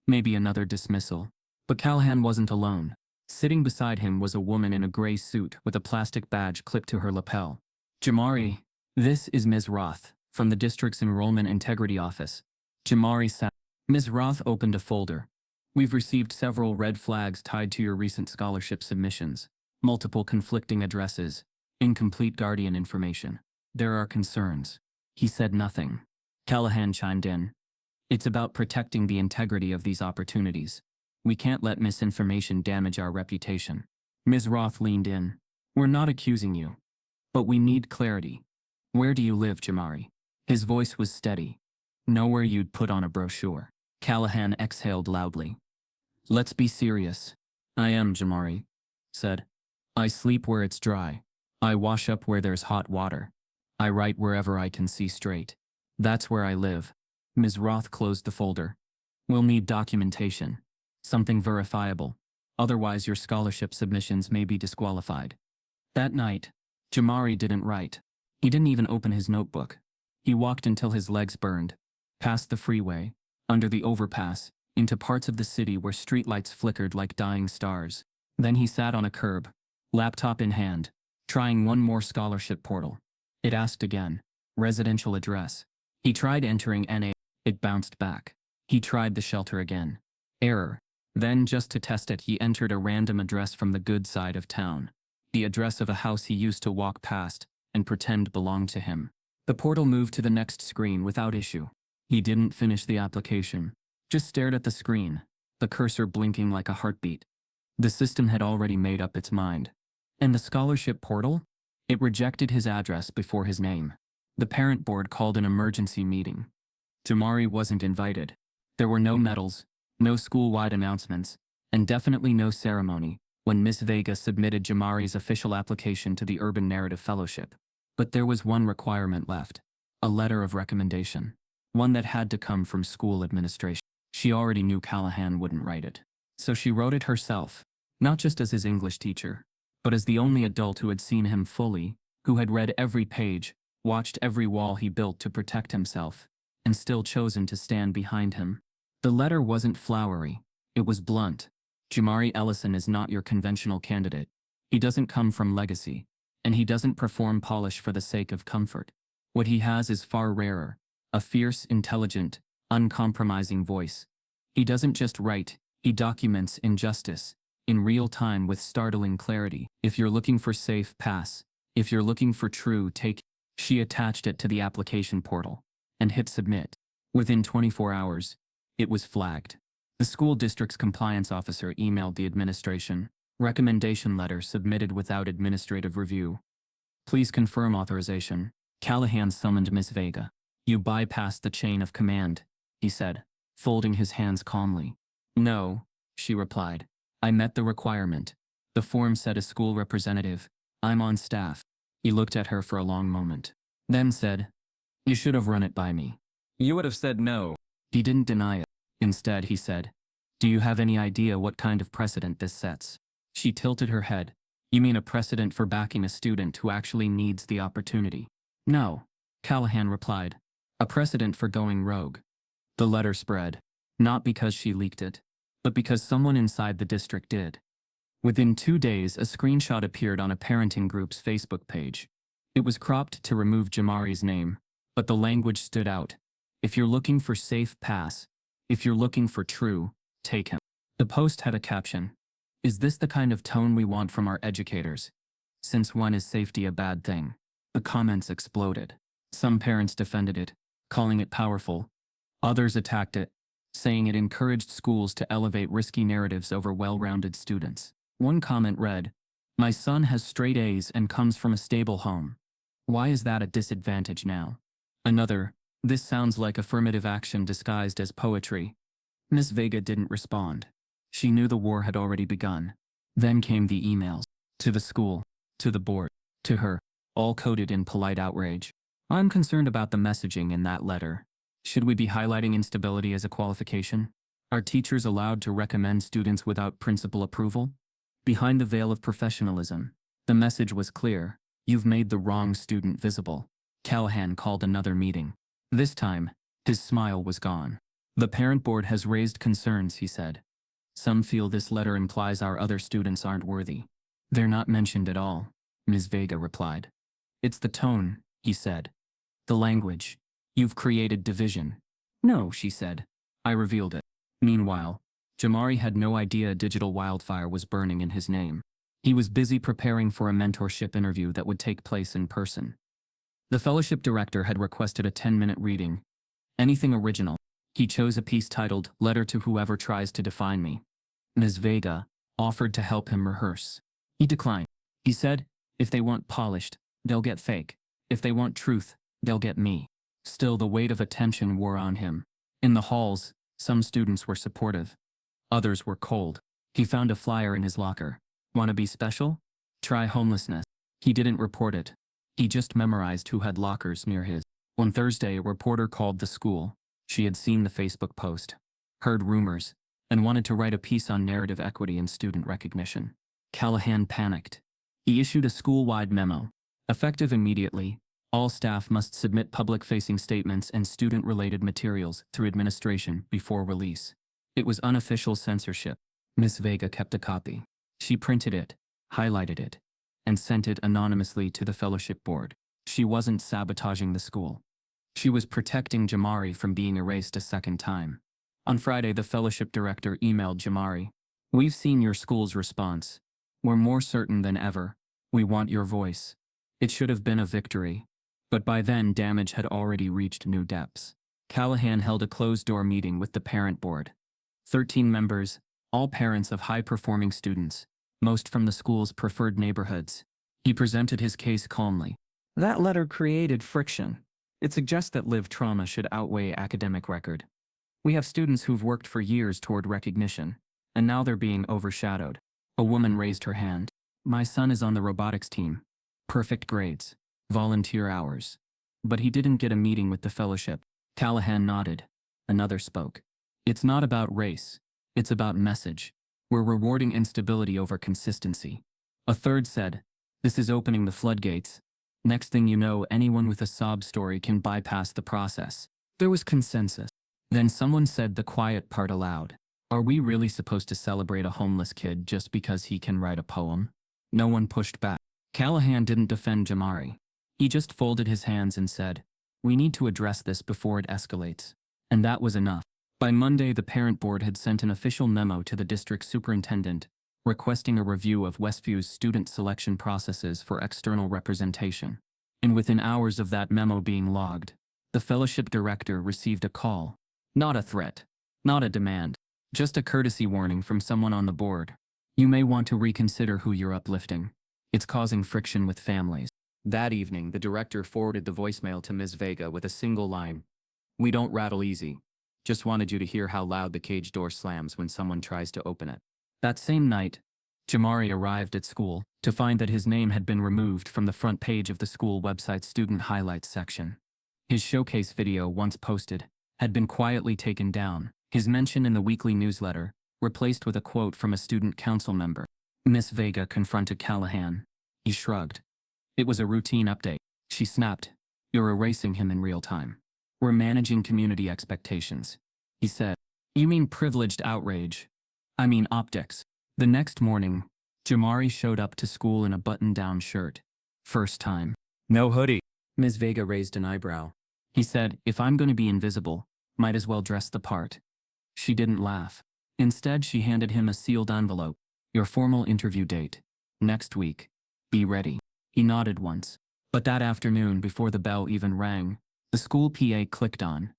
Maybe another dismissal. But Callahan wasn't alone. Sitting beside him was a woman in a gray suit with a plastic badge clipped to her lapel. "Jamari, this is Ms. Roth, from the district's Enrollment Integrity Office." Jamari sat. Ms. Roth opened a folder. "We've received several red flags tied to your recent scholarship submissions. Multiple conflicting addresses, incomplete guardian information. There are concerns." He said nothing. Callahan chimed in. "It's about protecting the integrity of these opportunities. We can't let misinformation damage our reputation." Ms. Roth leaned in. "We're not accusing you. But we need clarity. Where do you live, Jamari?" His voice was steady. "Nowhere you'd put on a brochure." Callahan exhaled loudly. "Let's be serious." "I am," Jamari said. "I sleep where it's dry. I wash up where there's hot water. I write wherever I can see straight. That's where I live." Ms. Roth closed the folder. "We'll need documentation. Something verifiable. Otherwise your scholarship submissions may be disqualified." That night, Jamari didn't write. He didn't even open his notebook. He walked until his legs burned, past the freeway, under the overpass, into parts of the city where streetlights flickered like dying stars. Then he sat on a curb, laptop in hand, trying one more scholarship portal. It asked again, residential address. He tried entering NA. It bounced back. He tried the shelter again. Error. Then, just to test it, he entered a random address from the good side of town. The address of a house he used to walk past and pretend belonged to him. The portal moved to the next screen without issue. He didn't finish the application, just stared at the screen, the cursor blinking like a heartbeat. The system had already made up its mind. And the scholarship portal? It rejected his address before his name. The parent board called an emergency meeting. Jamari wasn't invited. There were no medals, no school-wide announcements, and definitely no ceremony when Miss Vega submitted Jamari's official application to the Urban Narrative Fellowship. But there was one requirement left, a letter of recommendation, one that had to come from school administration. She already knew Callahan wouldn't write it, so she wrote it herself, not just as his English teacher, but as the only adult who had seen him fully, who had read every page, watched every wall he built to protect himself, and still chosen to stand behind him. The letter wasn't flowery, it was blunt. Jamari Ellison is not your conventional candidate. He doesn't come from legacy, and he doesn't perform polish for the sake of comfort. What he has is far rarer, a fierce, intelligent, uncompromising voice. He doesn't just write, he documents injustice, in real time with startling clarity. If you're looking for safe, pass. If you're looking for true, take. She attached it to the application portal and hit submit. Within 24 hours, it was flagged. The school district's compliance officer emailed the administration. Recommendation letter submitted without administrative review. Please confirm authorization. Callahan summoned Miss Vega. You bypassed the chain of command, he said, folding his hands calmly. No, she replied. I met the requirement. The form said a school representative. I'm on staff. He looked at her for a long moment, then said, you should have run it by me. You would have said no. He didn't deny it. Instead, he said, do you have any idea what kind of precedent this sets? She tilted her head. You mean a precedent for backing a student who actually needs the opportunity? No, Callahan replied. A precedent for going rogue. The letter spread, not because she leaked it, but because someone inside the district did. Within 2 days, a screenshot appeared on a parenting group's Facebook page. It was cropped to remove Jamari's name, but the language stood out. If you're looking for safe, pass. If you're looking for true, take him. The post had a caption. Is this the kind of tone we want from our educators? Since when is safety a bad thing? The comments exploded. Some parents defended it, calling it powerful. Others attacked it, saying it encouraged schools to elevate risky narratives over well-rounded students. One comment read, "My son has straight A's and comes from a stable home. Why is that a disadvantage now?" Another, "This sounds like affirmative action disguised as poetry." Miss Vega didn't respond. She knew the war had already begun. Then came the emails. To the school, to the board, to her, all coded in polite outrage. "I'm concerned about the messaging in that letter. Should we be highlighting instability as a qualification? Are teachers allowed to recommend students without principal approval?" Behind the veil of professionalism, the message was clear. "You've made the wrong student visible." Callahan called another meeting. This time, his smile was gone. "The parent board has raised concerns," he said. "Some feel this letter implies our other students aren't worthy." "They're not mentioned at all," Ms. Vega replied. "It's the tone," he said. "The language. You've created division." "No," she said. "I revealed it." Meanwhile, Jamari had no idea a digital wildfire was burning in his name. He was busy preparing for a mentorship interview that would take place in person. The fellowship director had requested a 10-minute reading. Anything original. He chose a piece titled, "Letter to Whoever Tries to Define Me." Ms. Vega offered to help him rehearse. He declined. He said, "If they want polished, they'll get fake. If they want truth, they'll get me." Still, the weight of attention wore on him. In the halls, some students were supportive. Others were cold. He found a flyer in his locker. "Want to be special? Try homelessness." He didn't report it. He just memorized who had lockers near his. On Thursday, a reporter called the school. She had seen the Facebook post, heard rumors, and wanted to write a piece on narrative equity and student recognition. Callahan panicked. He issued a school-wide memo. Effective immediately, all staff must submit public-facing statements and student-related materials through administration before release. It was unofficial censorship. Miss Vega kept a copy. She printed it, highlighted it, and sent it anonymously to the fellowship board. She wasn't sabotaging the school. She was protecting Jamari from being erased a second time. On Friday, the fellowship director emailed Jamari. "We've seen your school's response. We're more certain than ever. We want your voice." It should have been a victory. But by then, damage had already reached new depths. Callahan held a closed-door meeting with the parent board. 13 members, all parents of high-performing students, most from the school's preferred neighborhoods. He presented his case calmly. "That letter created friction. It suggests that lived trauma should outweigh academic record. We have students who've worked for years toward recognition, and now they're being overshadowed." A woman raised her hand. "My son is on the robotics team. Perfect grades. Volunteer hours." But he didn't get a meeting with the fellowship. Callahan nodded. Another spoke. "It's not about race. It's about message. We're rewarding instability over consistency." A third said, "This is opening the floodgates. Next thing you know, anyone with a sob story can bypass the process." There was consensus. Then someone said the quiet part aloud. "Are we really supposed to celebrate a homeless kid just because he can write a poem?" No one pushed back. Callahan didn't defend Jamari. He just folded his hands and said, "We need to address this before it escalates." And that was enough. By Monday, the parent board had sent an official memo to the district superintendent, requesting a review of Westview's student selection processes for external representation. And within hours of that memo being logged, the fellowship director received a call. Not a threat. Not a demand. Just a courtesy warning from someone on the board. "You may want to reconsider who you're uplifting. It's causing friction with families." That evening, the director forwarded the voicemail to Ms. Vega with a single line. "We don't rattle easy. Just wanted you to hear how loud the cage door slams when someone tries to open it." That same night, Jamari arrived at school to find that his name had been removed from the front page of the school website's student highlights section. His showcase video, once posted, had been quietly taken down, his mention in the weekly newsletter replaced with a quote from a student council member. Miss Vega confronted Callahan. He shrugged. It was a routine update. She snapped. "You're erasing him in real time. We're managing community expectations." He said, "You mean privileged outrage? I mean optics." The next morning, Jamari showed up to school in a button-down shirt. First time. "No hoodie." Ms. Vega raised an eyebrow. He said, "If I'm going to be invisible, might as well dress the part." She didn't laugh. Instead, she handed him a sealed envelope. Your formal interview date. Next week. Be ready. He nodded once. But that afternoon, before the bell even rang, the school PA clicked on.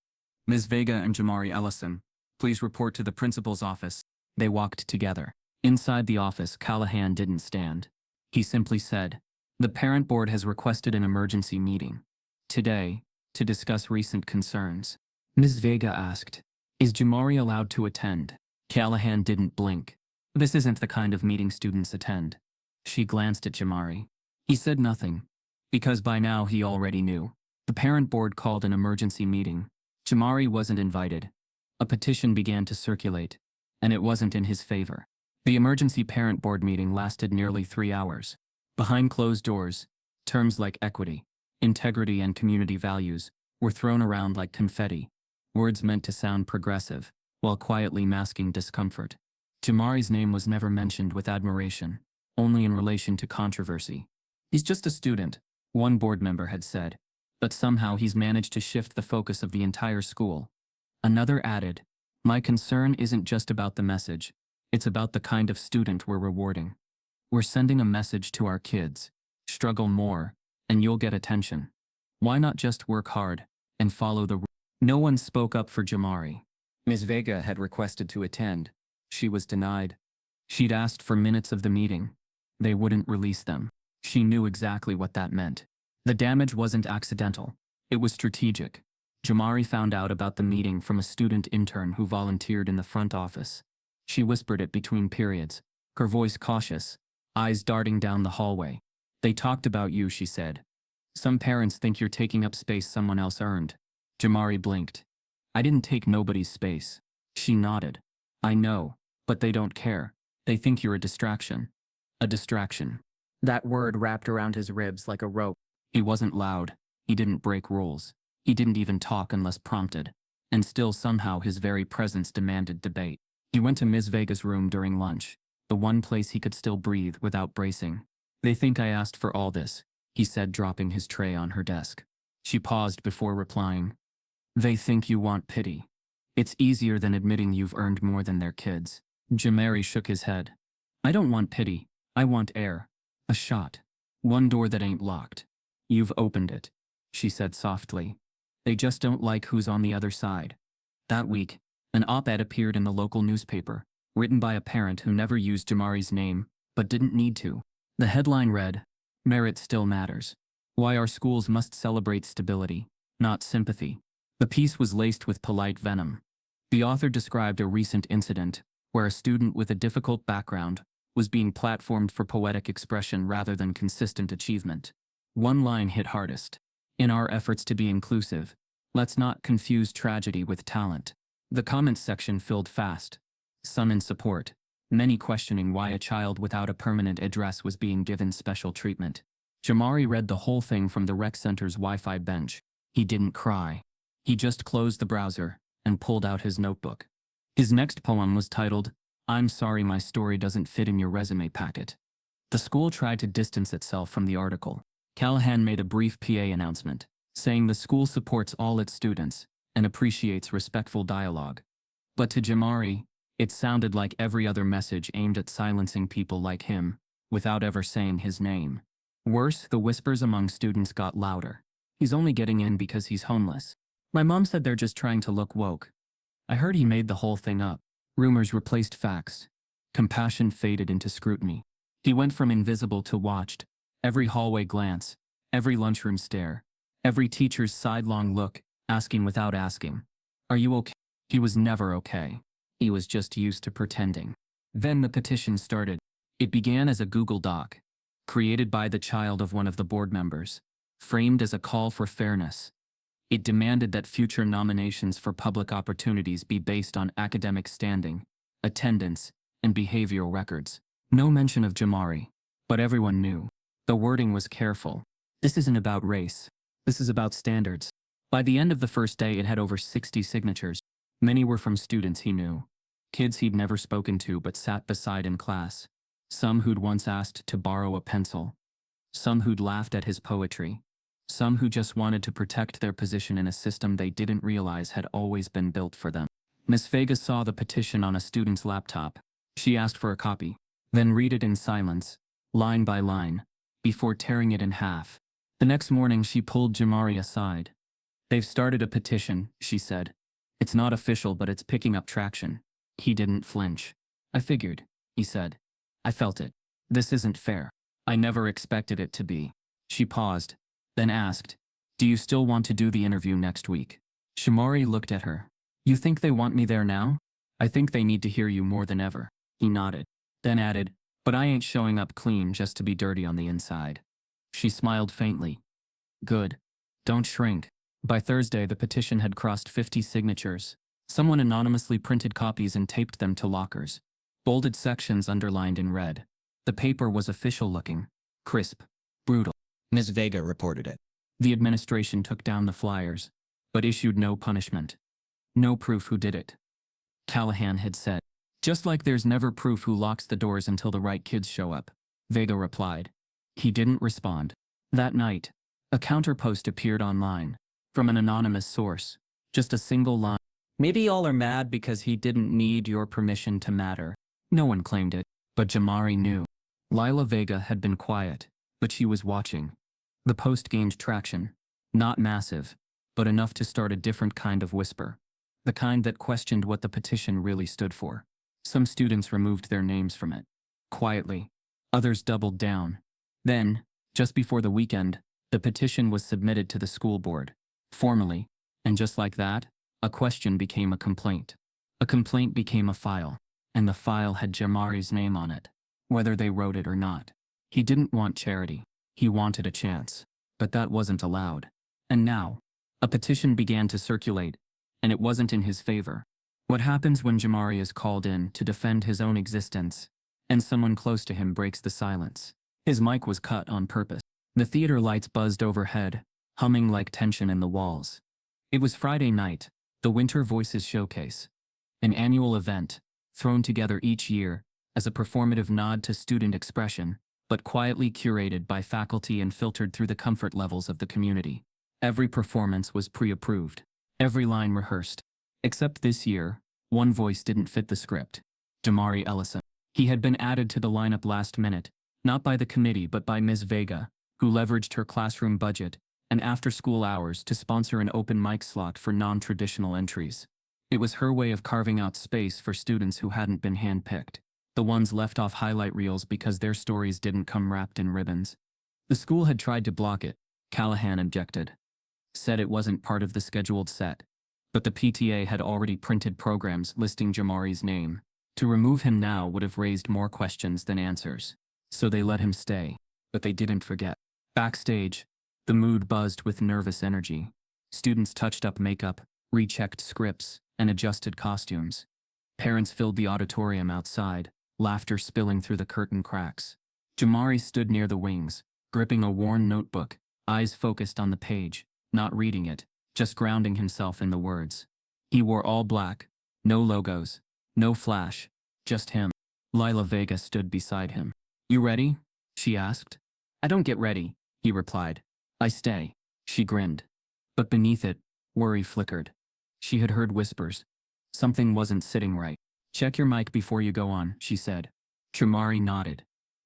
Ms. Vega and Jamari Ellison, please report to the principal's office. They walked together. Inside the office, Callahan didn't stand. He simply said, "The parent board has requested an emergency meeting today to discuss recent concerns." Ms. Vega asked, "Is Jamari allowed to attend?" Callahan didn't blink. "This isn't the kind of meeting students attend." She glanced at Jamari. He said nothing, because by now he already knew. The parent board called an emergency meeting. Jamari wasn't invited. A petition began to circulate, and it wasn't in his favor. The emergency parent board meeting lasted nearly 3 hours. Behind closed doors, terms like equity, integrity, and community values were thrown around like confetti, words meant to sound progressive, while quietly masking discomfort. Jamari's name was never mentioned with admiration, only in relation to controversy. "He's just a student," one board member had said, "but somehow he's managed to shift the focus of the entire school." Another added, "My concern isn't just about the message, it's about the kind of student we're rewarding. We're sending a message to our kids: struggle more, and you'll get attention. Why not just work hard and follow the rules?" No one spoke up for Jamari. Ms. Vega had requested to attend. She was denied. She'd asked for minutes of the meeting. They wouldn't release them. She knew exactly what that meant. The damage wasn't accidental. It was strategic. Jamari found out about the meeting from a student intern who volunteered in the front office. She whispered it between periods, her voice cautious, eyes darting down the hallway. "They talked about you," she said. "Some parents think you're taking up space someone else earned." Jamari blinked. "I didn't take nobody's space." She nodded. "I know, but they don't care. They think you're a distraction." A distraction. That word wrapped around his ribs like a rope. He wasn't loud. He didn't break rules. He didn't even talk unless prompted. And still somehow his very presence demanded debate. He went to Ms. Vega's room during lunch, the one place he could still breathe without bracing. "They think I asked for all this," he said, dropping his tray on her desk. She paused before replying. "They think you want pity. It's easier than admitting you've earned more than their kids." Jamari shook his head. "I don't want pity. I want air. A shot. One door that ain't locked. You've opened it," she said softly. "They just don't like who's on the other side." That week, an op-ed appeared in the local newspaper, written by a parent who never used Jamari's name, but didn't need to. The headline read, "Merit Still Matters. Why Our Schools Must Celebrate Stability, Not Sympathy." The piece was laced with polite venom. The author described a recent incident where a student with a difficult background was being platformed for poetic expression rather than consistent achievement. One line hit hardest. "In our efforts to be inclusive, let's not confuse tragedy with talent." The comments section filled fast. Some in support, many questioning why a child without a permanent address was being given special treatment. Jamari read the whole thing from the rec center's Wi-Fi bench. He didn't cry. He just closed the browser and pulled out his notebook. His next poem was titled, "I'm Sorry My Story Doesn't Fit in Your Resume Packet." The school tried to distance itself from the article. Callahan made a brief PA announcement, saying the school supports all its students and appreciates respectful dialogue. But to Jamari, it sounded like every other message aimed at silencing people like him, without ever saying his name. Worse, the whispers among students got louder. "He's only getting in because he's homeless. My mom said they're just trying to look woke. I heard he made the whole thing up." Rumors replaced facts. Compassion faded into scrutiny. He went from invisible to watched. Every hallway glance, every lunchroom stare, every teacher's sidelong look, asking without asking, "Are you okay?" He was never okay. He was just used to pretending. Then the petition started. It began as a Google Doc, created by the child of one of the board members, framed as a call for fairness. It demanded that future nominations for public opportunities be based on academic standing, attendance, and behavioral records. No mention of Jamari, but everyone knew. The wording was careful. This isn't about race. This is about standards. By the end of the first day, it had over 60 signatures. Many were from students he knew. Kids he'd never spoken to but sat beside in class. Some who'd once asked to borrow a pencil. Some who'd laughed at his poetry. Some who just wanted to protect their position in a system they didn't realize had always been built for them. Miss Vega saw the petition on a student's laptop. She asked for a copy. Then read it in silence, line by line, before tearing it in half. The next morning she pulled Jamari aside. "They've started a petition," she said. "It's not official, but it's picking up traction." He didn't flinch. "I figured," he said. "I felt it. This isn't fair. I never expected it to be." She paused, then asked, "Do you still want to do the interview next week?" Jamari looked at her. "You think they want me there now?" "I think they need to hear you more than ever." He nodded, then added, "But I ain't showing up clean just to be dirty on the inside." She smiled faintly. "Good. Don't shrink." By Thursday, the petition had crossed 50 signatures. Someone anonymously printed copies and taped them to lockers. Bolded sections underlined in red. The paper was official-looking, crisp, brutal. Ms. Vega reported it. The administration took down the flyers, but issued no punishment. No proof who did it. Callahan had said. "Just like there's never proof who locks the doors until the right kids show up," Vega replied. He didn't respond. That night, a counterpost appeared online, from an anonymous source. Just a single line. "Maybe y'all are mad because he didn't need your permission to matter." No one claimed it, but Jamari knew. Lila Vega had been quiet, but she was watching. The post gained traction. Not massive, but enough to start a different kind of whisper. The kind that questioned what the petition really stood for. Some students removed their names from it. Quietly. Others doubled down. Then, just before the weekend, the petition was submitted to the school board. Formally. And just like that, a question became a complaint. A complaint became a file. And the file had Jamari's name on it, whether they wrote it or not. He didn't want charity. He wanted a chance. But that wasn't allowed. And now, a petition began to circulate, and it wasn't in his favor. What happens when Jamari is called in to defend his own existence, and someone close to him breaks the silence? His mic was cut on purpose. The theater lights buzzed overhead, humming like tension in the walls. It was Friday night, the Winter Voices Showcase. An annual event, thrown together each year as a performative nod to student expression, but quietly curated by faculty and filtered through the comfort levels of the community. Every performance was pre-approved, every line rehearsed. Except this year, one voice didn't fit the script. Jamari Ellison. He had been added to the lineup last minute, not by the committee but by Ms. Vega, who leveraged her classroom budget and after-school hours to sponsor an open mic slot for non-traditional entries. It was her way of carving out space for students who hadn't been handpicked, the ones left off highlight reels because their stories didn't come wrapped in ribbons. The school had tried to block it. Callahan objected. Said it wasn't part of the scheduled set. But the PTA had already printed programs listing Jamari's name. To remove him now would have raised more questions than answers. So they let him stay. But they didn't forget. Backstage, the mood buzzed with nervous energy. Students touched up makeup, rechecked scripts, and adjusted costumes. Parents filled the auditorium outside, laughter spilling through the curtain cracks. Jamari stood near the wings, gripping a worn notebook, eyes focused on the page, not reading it, just grounding himself in the words. He wore all black, no logos, no flash, just him. Lila Vega stood beside him. "You ready?" she asked. "I don't get ready," he replied. "I stay." She grinned. But beneath it, worry flickered. She had heard whispers. Something wasn't sitting right. "Check your mic before you go on," she said. Jamari nodded.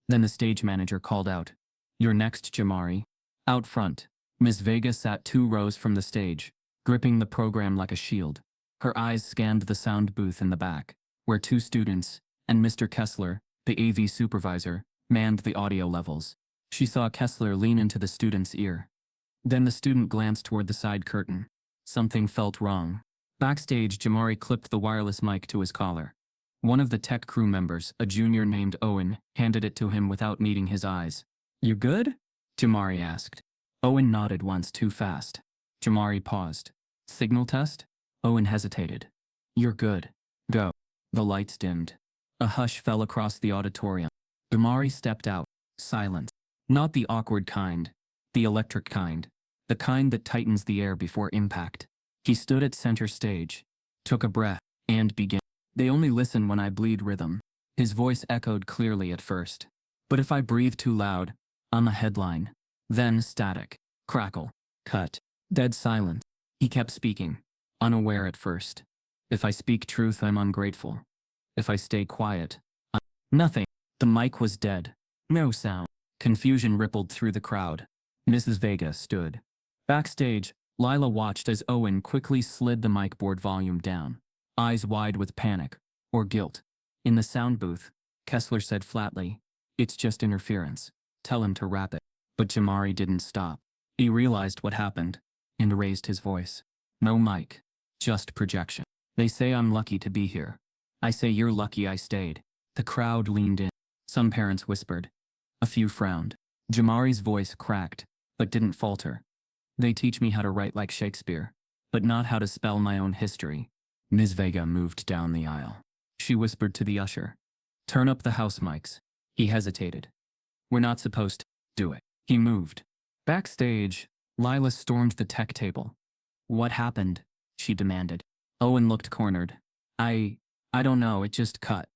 Then the stage manager called out, "You're next, Jamari." Out front, Ms. Vega sat 2 rows from the stage, gripping the program like a shield. Her eyes scanned the sound booth in the back, where 2 students, and Mr. Kessler, the AV supervisor, manned the audio levels. She saw Kessler lean into the student's ear. Then the student glanced toward the side curtain. Something felt wrong. Backstage, Jamari clipped the wireless mic to his collar. One of the tech crew members, a junior named Owen, handed it to him without meeting his eyes. "You good?" Jamari asked. Owen nodded once too fast. Jamari paused. "Signal test?" Owen hesitated. "You're good. Go." The lights dimmed. A hush fell across the auditorium. Jamari stepped out. Silence. Not the awkward kind. The electric kind. The kind that tightens the air before impact. He stood at center stage, took a breath, and began. "They only listen when I bleed rhythm." His voice echoed clearly at first. "But if I breathe too loud, I'm a headline." Then static. Crackle. Cut. Dead silence. He kept speaking, unaware at first. "If I speak truth, I'm ungrateful. If I stay quiet, I'm nothing." The mic was dead. No sound. Confusion rippled through the crowd. Mrs. Vega stood. Backstage, Lila watched as Owen quickly slid the mic board volume down, eyes wide with panic or guilt. In the sound booth, Kessler said flatly, "It's just interference. Tell him to wrap it." But Jamari didn't stop. He realized what happened and raised his voice. "No mic. Just projection. They say I'm lucky to be here. I say you're lucky I stayed." The crowd leaned in. Some parents whispered. A few frowned. Jamari's voice cracked, but didn't falter. "They teach me how to write like Shakespeare, but not how to spell my own history." Ms. Vega moved down the aisle. She whispered to the usher, "Turn up the house mics." He hesitated. "We're not supposed to do it." He moved. Backstage, Lila stormed the tech table. "What happened?" she demanded. Owen looked cornered. I don't know, it just cut."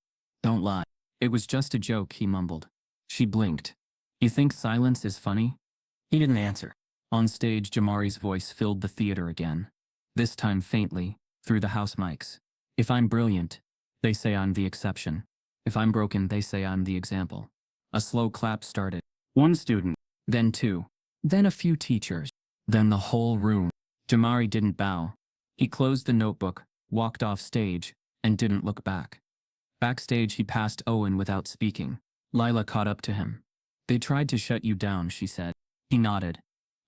"Don't lie." "It was just a joke," he mumbled. She blinked. "You think silence is funny?" He didn't answer. On stage, Jamari's voice filled the theater again, this time faintly, through the house mics. "If I'm brilliant, they say I'm the exception. If I'm broken, they say I'm the example." A slow clap started. One student, then two, then a few teachers, then the whole room. Jamari didn't bow. He closed the notebook, walked off stage, and didn't look back. Backstage, he passed Owen without speaking. Lila caught up to him. "They tried to shut you down," she said. He nodded.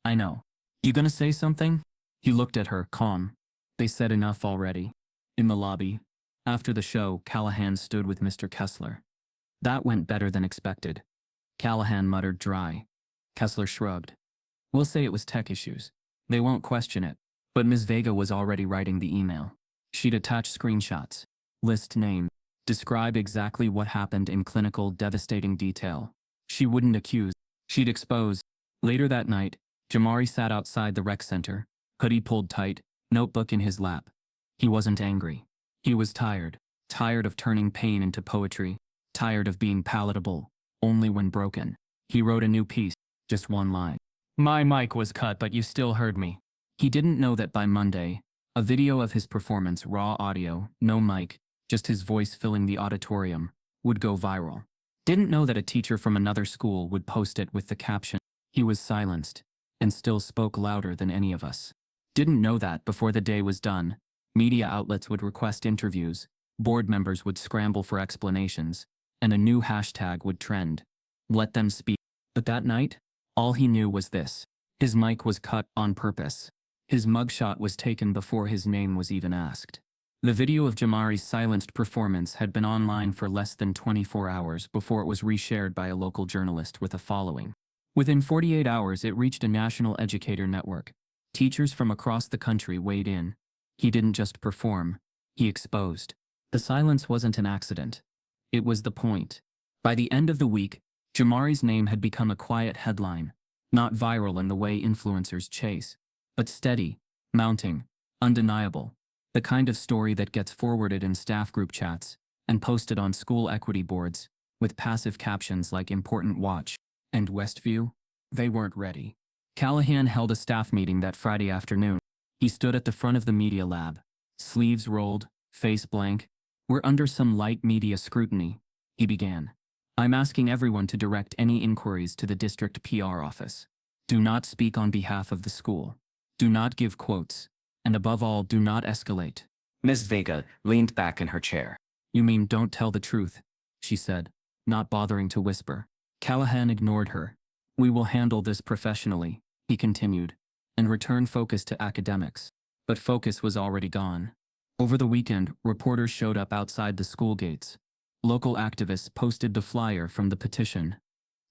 "I know. You gonna say something?" He looked at her, calm. "They said enough already." In the lobby, after the show, Callahan stood with Mr. Kessler. "That went better than expected." Callahan muttered dry. Kessler shrugged. "We'll say it was tech issues. They won't question it." But Ms. Vega was already writing the email. She'd attach screenshots, list name, describe exactly what happened in clinical, devastating detail. She wouldn't accuse, she'd expose. Later that night, Jamari sat outside the rec center, hoodie pulled tight, notebook in his lap. He wasn't angry. He was tired. Tired of turning pain into poetry. Tired of being palatable, only when broken. He wrote a new piece, just one line. "My mic was cut, but you still heard me." He didn't know that by Monday, a video of his performance, raw audio, no mic, just his voice filling the auditorium, would go viral. Didn't know that a teacher from another school would post it with the caption, "He was silenced, and still spoke louder than any of us." Didn't know that before the day was done, media outlets would request interviews, board members would scramble for explanations, and a new hashtag would trend. Let them speak. But that night, all he knew was this. His mic was cut on purpose. His mugshot was taken before his name was even asked. The video of Jamari's silenced performance had been online for less than 24 hours before it was reshared by a local journalist with a following. Within 48 hours, it reached a national educator network. Teachers from across the country weighed in. He didn't just perform, he exposed. The silence wasn't an accident. It was the point. By the end of the week, Jamari's name had become a quiet headline, not viral in the way influencers chase, but steady, mounting, undeniable. The kind of story that gets forwarded in staff group chats and posted on school equity boards with passive captions like "important watch" and "Westview." They weren't ready. Callahan held a staff meeting that Friday afternoon. He stood at the front of the media lab, sleeves rolled, face blank. "We're under some light media scrutiny," he began. "I'm asking everyone to direct any inquiries to the district PR office. Do not speak on behalf of the school. Do not give quotes. And above all, do not escalate." Ms. Vega leaned back in her chair. "You mean don't tell the truth?" she said, not bothering to whisper. Callahan ignored her. "We will handle this professionally," he continued, and return focus to academics. But focus was already gone. Over the weekend, reporters showed up outside the school gates. Local activists posted the flyer from the petition.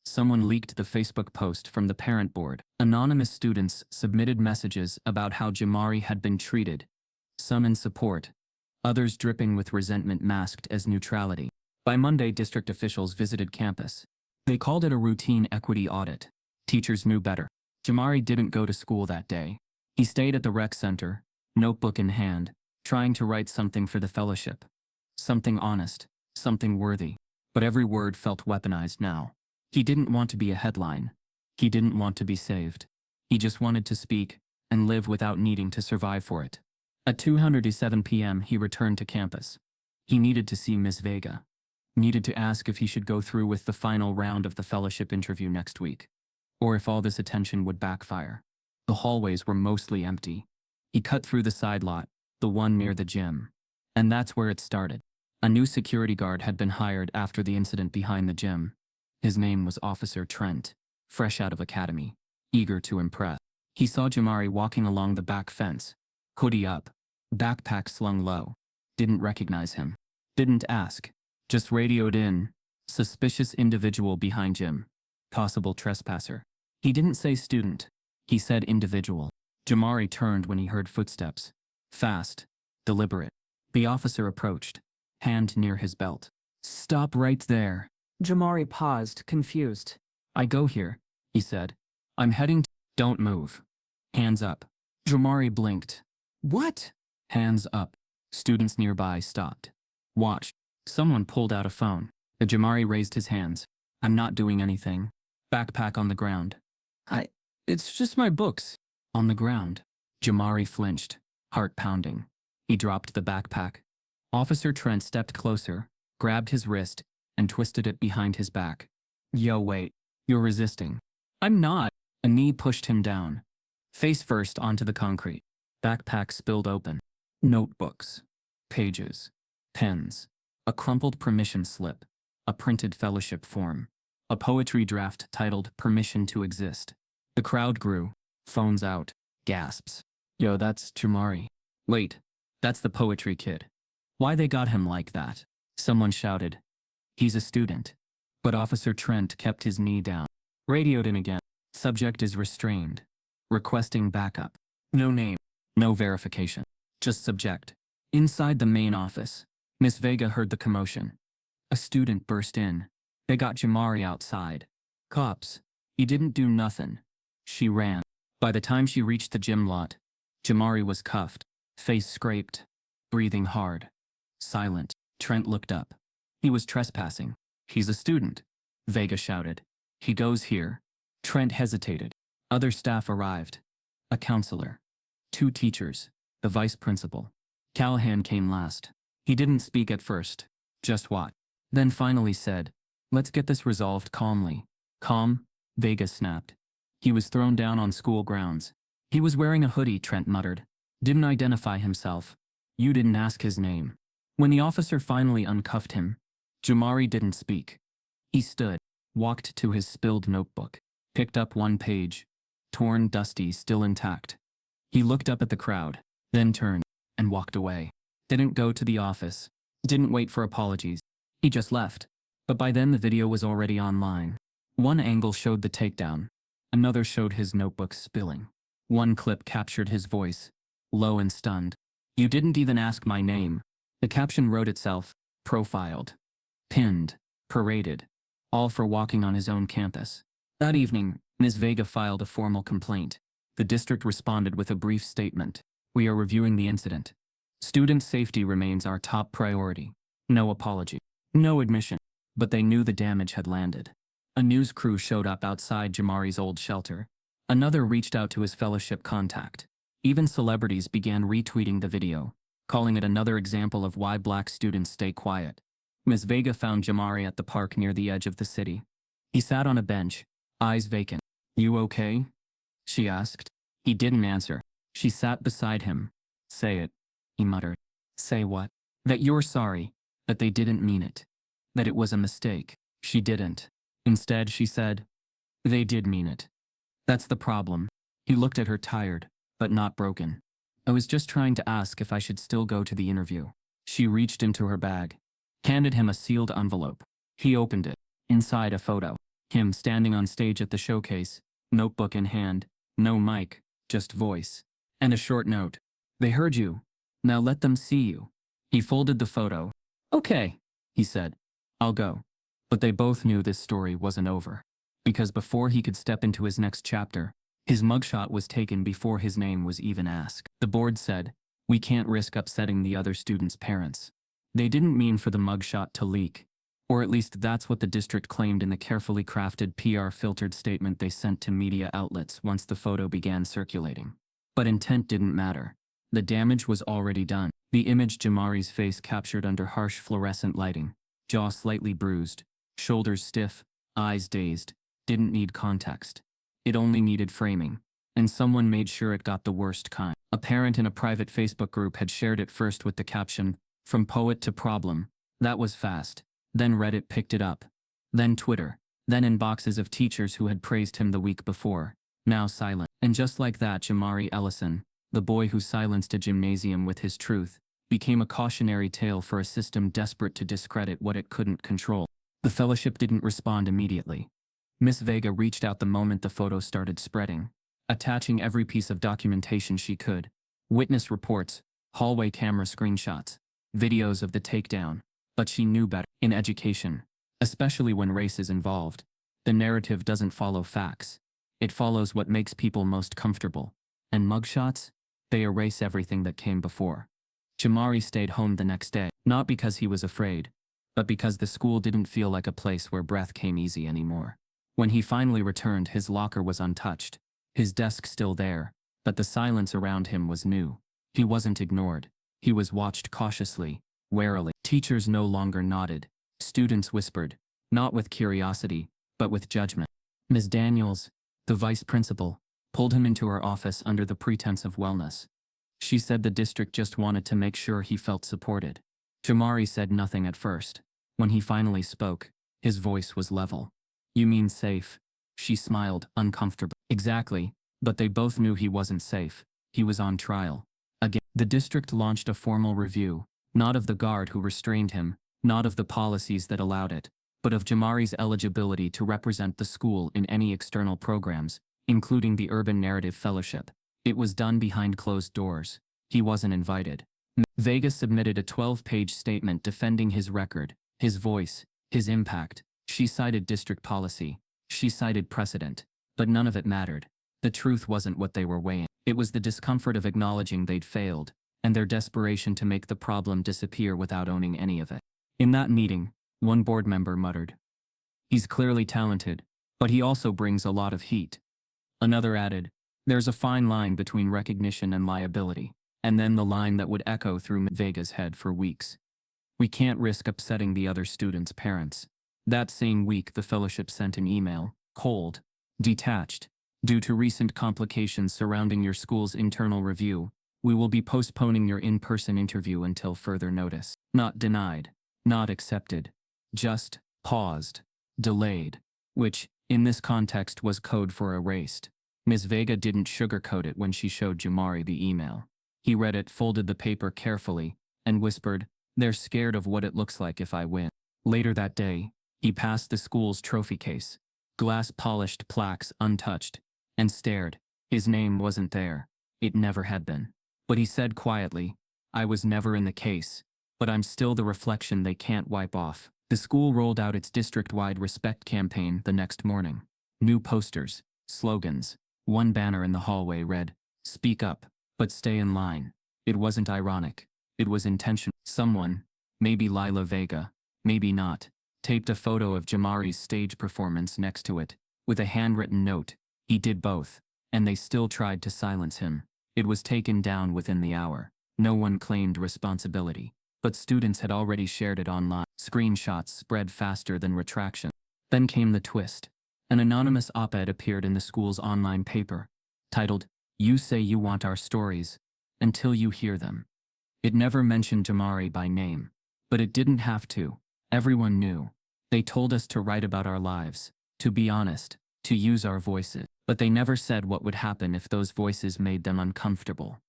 Someone leaked the Facebook post from the parent board. Anonymous students submitted messages about how Jamari had been treated, some in support, others dripping with resentment masked as neutrality. By Monday, district officials visited campus. They called it a routine equity audit. Teachers knew better. Jamari didn't go to school that day. He stayed at the rec center, notebook in hand, trying to write something for the fellowship. Something honest, something worthy. But every word felt weaponized now. He didn't want to be a headline. He didn't want to be saved. He just wanted to speak and live without needing to survive for it. At 2:07 p.m. he returned to campus. He needed to see Miss Vega. Needed to ask if he should go through with the final round of the fellowship interview next week, or if all this attention would backfire. The hallways were mostly empty. He cut through the side lot, the one near the gym. And that's where it started. A new security guard had been hired after the incident behind the gym. His name was Officer Trent, fresh out of academy, eager to impress. He saw Jamari walking along the back fence, hoodie up, backpack slung low. Didn't recognize him. Didn't ask. Just radioed in. Suspicious individual behind gym. Possible trespasser. He didn't say student. He said individual. Jamari turned when he heard footsteps. Fast. Deliberate. The officer approached, hand near his belt. Stop right there. Jamari paused, confused. I go here, he said. I'm heading to... Don't move. Hands up. Jamari blinked. What? Hands up. Students nearby stopped. Watch. Someone pulled out a phone. The Jamari raised his hands. I'm not doing anything. Backpack on the ground. It's just my books. On the ground. Jamari flinched, heart pounding. He dropped the backpack. Officer Trent stepped closer, grabbed his wrist, and twisted it behind his back. Yo, wait. You're resisting. I'm not. A knee pushed him down. Face first onto the concrete. Backpack spilled open. Notebooks. Pages. Pens. A crumpled permission slip. A printed fellowship form. A poetry draft titled Permission to Exist. The crowd grew. Phones out. Gasps. Yo, that's Jamari. Wait, that's the poetry kid. Why they got him like that? Someone shouted. He's a student. But Officer Trent kept his knee down. Radioed him again. Subject is restrained. Requesting backup. No name. No verification. Just subject. Inside the main office, Miss Vega heard the commotion. A student burst in. They got Jamari outside. Cops. He didn't do nothing. She ran. By the time she reached the gym lot, Jamari was cuffed, face scraped, breathing hard. Silent. Trent looked up. He was trespassing. He's a student. Vega shouted. He goes here. Trent hesitated. Other staff arrived. A counselor. 2 teachers. The vice principal. Callahan came last. He didn't speak at first. Just what? Then finally said, let's get this resolved calmly. Calm? Vega snapped. He was thrown down on school grounds. He was wearing a hoodie, Trent muttered. Didn't identify himself. You didn't ask his name. When the officer finally uncuffed him, Jamari didn't speak. He stood, walked to his spilled notebook, picked up one page, torn, dusty, still intact. He looked up at the crowd, then turned, and walked away. Didn't go to the office. Didn't wait for apologies. He just left. But by then the video was already online. One angle showed the takedown. Another showed his notebook spilling. One clip captured his voice, low and stunned. You didn't even ask my name. The caption wrote itself, profiled, pinned, paraded, all for walking on his own campus. That evening, Ms. Vega filed a formal complaint. The district responded with a brief statement. We are reviewing the incident. Student safety remains our top priority. No apology. No admission. But they knew the damage had landed. A news crew showed up outside Jamari's old shelter. Another reached out to his fellowship contact. Even celebrities began retweeting the video, calling it another example of why black students stay quiet. Ms. Vega found Jamari at the park near the edge of the city. He sat on a bench, eyes vacant. You okay? She asked. He didn't answer. She sat beside him. Say it, he muttered. Say what? That you're sorry, that they didn't mean it, that it was a mistake. She didn't. Instead, she said, they did mean it. That's the problem. He looked at her tired, but not broken. I was just trying to ask if I should still go to the interview. She reached into her bag, handed him a sealed envelope. He opened it. Inside a photo. Him standing on stage at the showcase, notebook in hand, no mic, just voice. And a short note. They heard you. Now let them see you. He folded the photo. Okay, he said. I'll go. But they both knew this story wasn't over. Because before he could step into his next chapter, his mugshot was taken before his name was even asked. The board said, we can't risk upsetting the other students' parents. They didn't mean for the mugshot to leak. Or at least that's what the district claimed in the carefully crafted PR-filtered statement they sent to media outlets once the photo began circulating. But intent didn't matter. The damage was already done. The image Jamari's face captured under harsh fluorescent lighting jaw slightly bruised, shoulders stiff, eyes dazed. Didn't need context. It only needed framing. And someone made sure it got the worst kind. A parent in a private Facebook group had shared it first with the caption, "From poet to problem." That was fast. Then Reddit picked it up. Then Twitter. Then inboxes of teachers who had praised him the week before. Now silent. And just like that, Jamari Ellison, the boy who silenced a gymnasium with his truth, became a cautionary tale for a system desperate to discredit what it couldn't control. The fellowship didn't respond immediately. Miss Vega reached out the moment the photos started spreading, attaching every piece of documentation she could. Witness reports, hallway camera screenshots, videos of the takedown. But she knew better. In education, especially when race is involved, the narrative doesn't follow facts. It follows what makes people most comfortable. And mugshots? They erase everything that came before. Jamari stayed home the next day, not because he was afraid, but because the school didn't feel like a place where breath came easy anymore. When he finally returned, his locker was untouched, his desk still there, but the silence around him was new. He wasn't ignored. He was watched cautiously, warily. Teachers no longer nodded. Students whispered, not with curiosity, but with judgment. Ms. Daniels, the vice principal, pulled him into her office under the pretense of wellness. She said the district just wanted to make sure he felt supported. Jamari said nothing at first. When he finally spoke, his voice was level. "You mean safe?" She smiled, uncomfortably. "Exactly, but they both knew he wasn't safe. He was on trial. Again." The district launched a formal review, not of the guard who restrained him, not of the policies that allowed it, but of Jamari's eligibility to represent the school in any external programs, including the Urban Narrative Fellowship. It was done behind closed doors. He wasn't invited. Vega submitted a 12-page statement defending his record, his voice, his impact. She cited district policy. She cited precedent. But none of it mattered. The truth wasn't what they were weighing. It was the discomfort of acknowledging they'd failed, and their desperation to make the problem disappear without owning any of it. In that meeting, one board member muttered, "He's clearly talented, but he also brings a lot of heat." Another added, "There's a fine line between recognition and liability." And then the line that would echo through Vega's head for weeks. "We can't risk upsetting the other students' parents." That same week, the fellowship sent an email, cold, detached. "Due to recent complications surrounding your school's internal review, we will be postponing your in-person interview until further notice." Not denied, not accepted, just paused, delayed, which, in this context, was code for erased. Ms. Vega didn't sugarcoat it when she showed Jamari the email. He read it, folded the paper carefully, and whispered, "They're scared of what it looks like if I win." Later that day, he passed the school's trophy case, glass-polished plaques untouched, and stared. His name wasn't there. It never had been. But he said quietly, "I was never in the case, but I'm still the reflection they can't wipe off." The school rolled out its district-wide respect campaign the next morning. New posters, slogans. One banner in the hallway read, "Speak up, but stay in line." It wasn't ironic. It was intentional. Someone, maybe Lila Vega, maybe not, taped a photo of Jamari's stage performance next to it, with a handwritten note. He did both, and they still tried to silence him. It was taken down within the hour. No one claimed responsibility, but students had already shared it online. Screenshots spread faster than retraction. Then came the twist. An anonymous op-ed appeared in the school's online paper, titled, "You say you want our stories, until you hear them." It never mentioned Jamari by name, but it didn't have to. Everyone knew. They told us to write about our lives, to be honest, to use our voices, but they never said what would happen if those voices made them uncomfortable.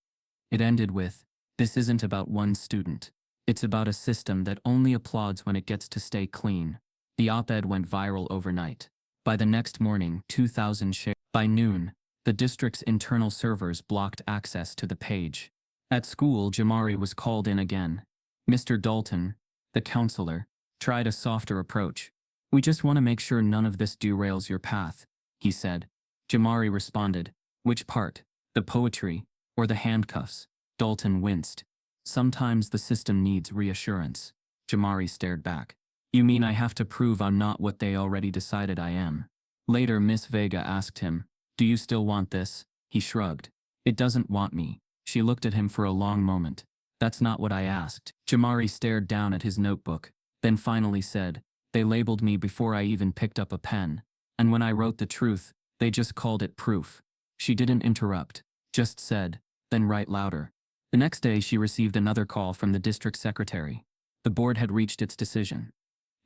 It ended with, "This isn't about one student. It's about a system that only applauds when it gets to stay clean." The op-ed went viral overnight. By the next morning, 2,000 shares. By noon, the district's internal servers blocked access to the page. At school, Jamari was called in again. Mr. Dalton, the counselor, tried a softer approach. "We just want to make sure none of this derails your path," he said. Jamari responded, "Which part? The poetry, or the handcuffs?" Dalton winced. "Sometimes the system needs reassurance." Jamari stared back. "You mean I have to prove I'm not what they already decided I am?" Later, Miss Vega asked him, "Do you still want this?" He shrugged. "It doesn't want me." She looked at him for a long moment. "That's not what I asked." Jamari stared down at his notebook. Then finally said, "They labeled me before I even picked up a pen. And when I wrote the truth, they just called it proof." She didn't interrupt, just said, "Then write louder." The next day she received another call from the district secretary. The board had reached its decision.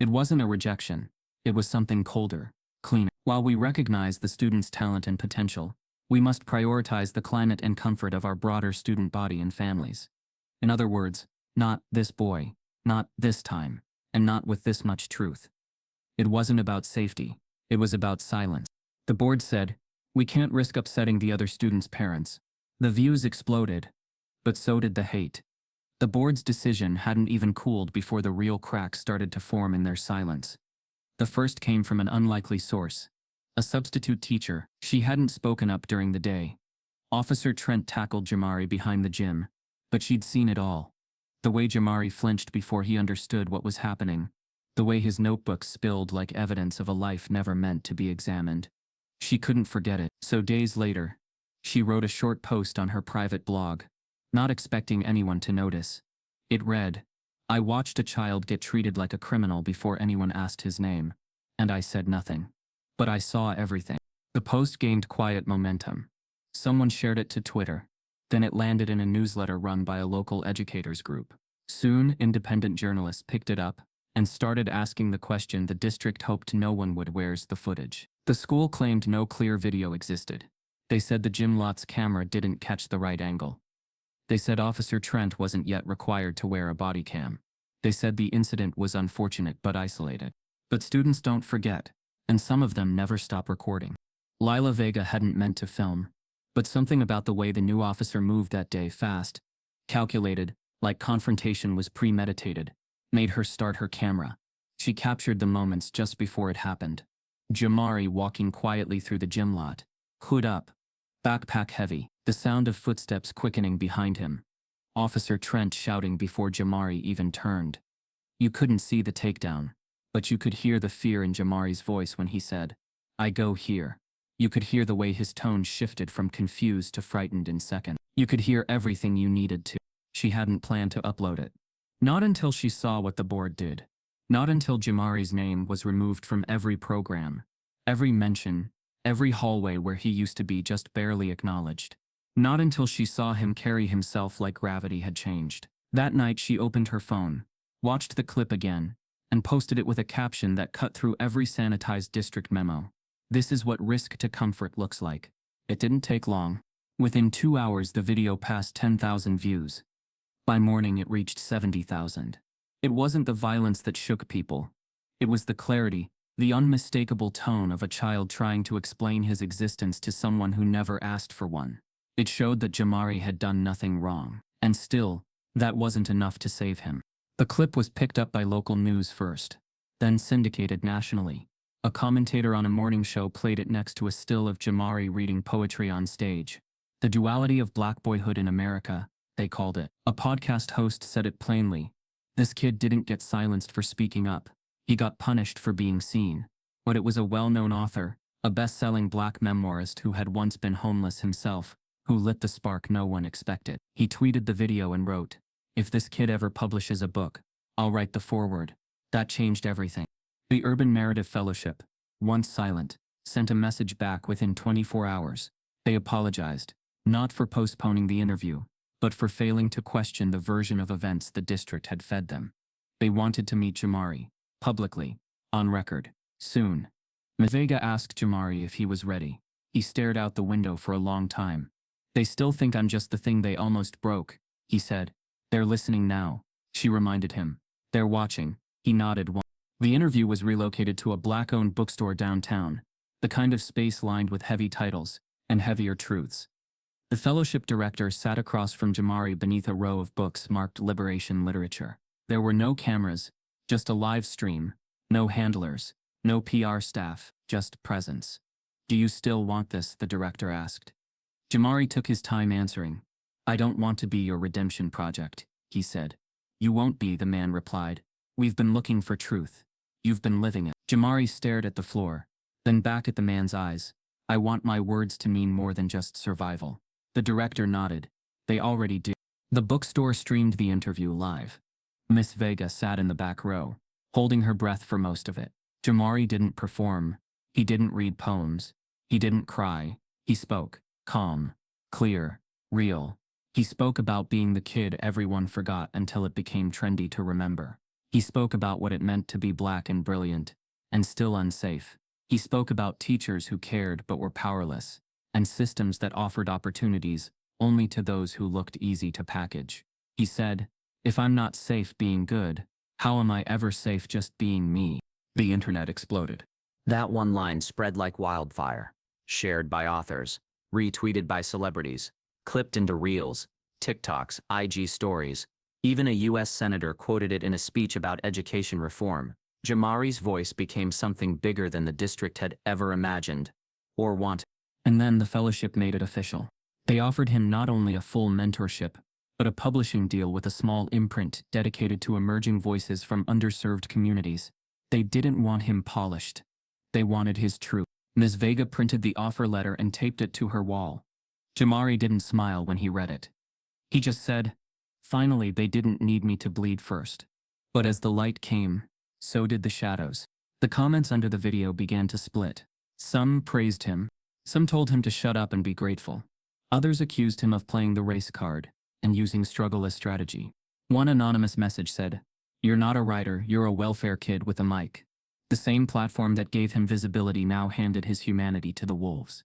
It wasn't a rejection. It was something colder, cleaner. While we recognize the student's talent and potential, we must prioritize the climate and comfort of our broader student body and families. In other words, not this boy, not this time, and not with this much truth. It wasn't about safety. It was about silence. The board said, "We can't risk upsetting the other students' parents." The views exploded, but so did the hate. The board's decision hadn't even cooled before the real cracks started to form in their silence. The first came from an unlikely source. A substitute teacher. She hadn't spoken up during the day. Officer Trent tackled Jamari behind the gym, but she'd seen it all. The way Jamari flinched before he understood what was happening. The way his notebooks spilled like evidence of a life never meant to be examined. She couldn't forget it. So days later, she wrote a short post on her private blog, not expecting anyone to notice. It read, "I watched a child get treated like a criminal before anyone asked his name, and I said nothing. But I saw everything." The post gained quiet momentum. Someone shared it to Twitter. Then it landed in a newsletter run by a local educators group. Soon, independent journalists picked it up and started asking the question the district hoped no one would: where's the footage? The school claimed no clear video existed. They said the gym lot's camera didn't catch the right angle. They said Officer Trent wasn't yet required to wear a body cam. They said the incident was unfortunate but isolated. But students don't forget, and some of them never stop recording. Lila Vega hadn't meant to film, but something about the way the new officer moved that day, fast, calculated, like confrontation was premeditated, made her start her camera. She captured the moments just before it happened. Jamari walking quietly through the gym lot, hood up, backpack heavy, the sound of footsteps quickening behind him. Officer Trent shouting before Jamari even turned. You couldn't see the takedown, but you could hear the fear in Jamari's voice when he said, "I go here." You could hear the way his tone shifted from confused to frightened in seconds. You could hear everything you needed to. She hadn't planned to upload it. Not until she saw what the board did. Not until Jamari's name was removed from every program, every mention, every hallway where he used to be just barely acknowledged. Not until she saw him carry himself like gravity had changed. That night she opened her phone, watched the clip again, and posted it with a caption that cut through every sanitized district memo. "This is what risk to comfort looks like." It didn't take long. Within 2 hours the video passed 10,000 views. By morning it reached 70,000. It wasn't the violence that shook people. It was the clarity, the unmistakable tone of a child trying to explain his existence to someone who never asked for one. It showed that Jamari had done nothing wrong. And still, that wasn't enough to save him. The clip was picked up by local news first, then syndicated nationally. A commentator on a morning show played it next to a still of Jamari reading poetry on stage. The duality of black boyhood in America, they called it. A podcast host said it plainly. This kid didn't get silenced for speaking up. He got punished for being seen. But it was a well-known author, a best-selling black memoirist who had once been homeless himself, who lit the spark no one expected. He tweeted the video and wrote, "If this kid ever publishes a book, I'll write the foreword." That changed everything. The Urban Narrative Fellowship, once silent, sent a message back within 24 hours. They apologized, not for postponing the interview, but for failing to question the version of events the district had fed them. They wanted to meet Jamari, publicly, on record, soon. Ms. Vega asked Jamari if he was ready. He stared out the window for a long time. "They still think I'm just the thing they almost broke," he said. "They're listening now," she reminded him. "They're watching." He nodded once. The interview was relocated to a black-owned bookstore downtown, the kind of space lined with heavy titles and heavier truths. The fellowship director sat across from Jamari beneath a row of books marked Liberation Literature. There were no cameras, just a live stream, no handlers, no PR staff, just presence. "Do you still want this?" the director asked. Jamari took his time answering. "I don't want to be your redemption project," he said. "You won't be," the man replied. "We've been looking for truth. You've been living it." Jamari stared at the floor, then back at the man's eyes. "I want my words to mean more than just survival." The director nodded. "They already do." The bookstore streamed the interview live. Miss Vega sat in the back row, holding her breath for most of it. Jamari didn't perform. He didn't read poems. He didn't cry. He spoke. Calm. Clear. Real. He spoke about being the kid everyone forgot until it became trendy to remember. He spoke about what it meant to be black and brilliant, and still unsafe. He spoke about teachers who cared but were powerless, and systems that offered opportunities only to those who looked easy to package. He said, "If I'm not safe being good, how am I ever safe just being me?" The internet exploded. That one line spread like wildfire, shared by authors, retweeted by celebrities, clipped into reels, TikToks, IG stories. Even a US senator quoted it in a speech about education reform. Jamari's voice became something bigger than the district had ever imagined or wanted. And then the fellowship made it official. They offered him not only a full mentorship, but a publishing deal with a small imprint dedicated to emerging voices from underserved communities. They didn't want him polished. They wanted his truth. Ms. Vega printed the offer letter and taped it to her wall. Jamari didn't smile when he read it. He just said, "Finally, they didn't need me to bleed first." But as the light came, so did the shadows. The comments under the video began to split. Some praised him. Some told him to shut up and be grateful. Others accused him of playing the race card and using struggle as strategy. One anonymous message said, "You're not a writer, you're a welfare kid with a mic." The same platform that gave him visibility now handed his humanity to the wolves.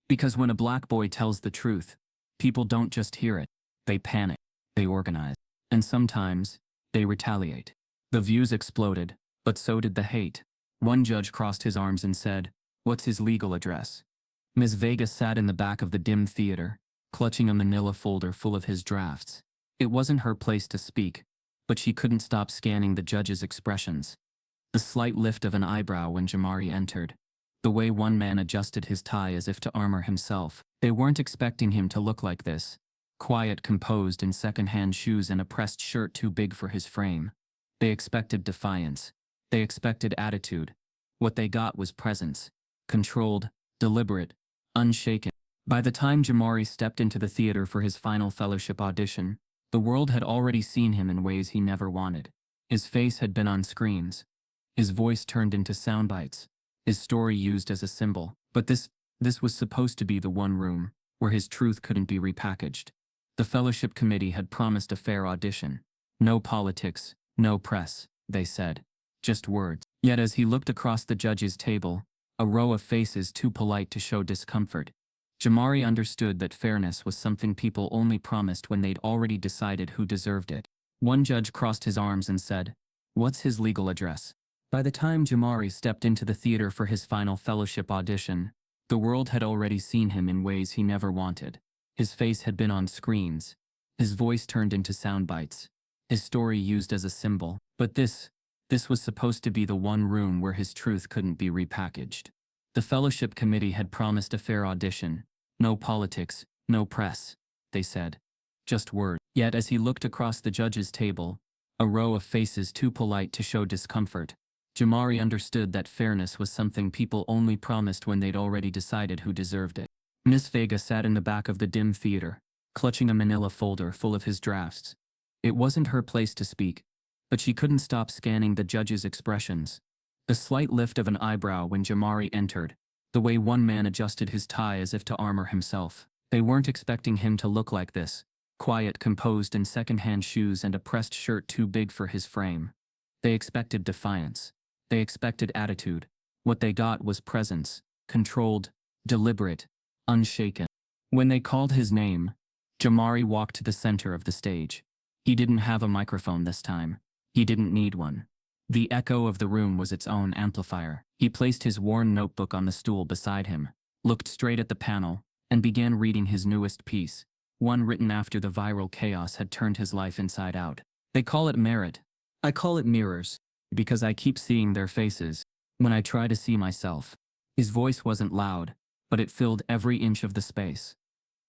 Because when a black boy tells the truth, people don't just hear it, they panic, they organize, and sometimes, they retaliate. The views exploded, but so did the hate. One judge crossed his arms and said, "What's his legal address?" Ms. Vega sat in the back of the dim theater, clutching a manila folder full of his drafts. It wasn't her place to speak, but she couldn't stop scanning the judge's expressions. The slight lift of an eyebrow when Jamari entered. The way one man adjusted his tie as if to armor himself. They weren't expecting him to look like this. Quiet, composed in second-hand shoes and a pressed shirt too big for his frame. They expected defiance. They expected attitude. What they got was presence. Controlled, deliberate, unshaken. By the time Jamari stepped into the theater for his final fellowship audition, the world had already seen him in ways he never wanted. His face had been on screens. His voice turned into sound bites. His story used as a symbol. But this was supposed to be the one room where his truth couldn't be repackaged. The fellowship committee had promised a fair audition. No politics, no press, they said. Just words. Yet as he looked across the judge's table, a row of faces too polite to show discomfort, Jamari understood that fairness was something people only promised when they'd already decided who deserved it. One judge crossed his arms and said, "What's his legal address?" By the time Jamari stepped into the theater for his final fellowship audition, the world had already seen him in ways he never wanted. His face had been on screens. His voice turned into sound bites. His story used as a symbol. But this was supposed to be the one room where his truth couldn't be repackaged. The fellowship committee had promised a fair audition. No politics, no press, they said. Just words. Yet as he looked across the judge's table, a row of faces too polite to show discomfort, Jamari understood that fairness was something people only promised when they'd already decided who deserved it. Miss Vega sat in the back of the dim theater, clutching a manila folder full of his drafts. It wasn't her place to speak, but she couldn't stop scanning the judge's expressions. The slight lift of an eyebrow when Jamari entered, the way one man adjusted his tie as if to armor himself. They weren't expecting him to look like this, quiet, composed in second-hand shoes and a pressed shirt too big for his frame. They expected defiance. They expected attitude. What they got was presence, controlled, deliberate, unshaken. When they called his name, Jamari walked to the center of the stage. He didn't have a microphone this time. He didn't need one. The echo of the room was its own amplifier. He placed his worn notebook on the stool beside him, looked straight at the panel, and began reading his newest piece, one written after the viral chaos had turned his life inside out. They call it merit. I call it mirrors, because I keep seeing their faces when I try to see myself. His voice wasn't loud, but it filled every inch of the space.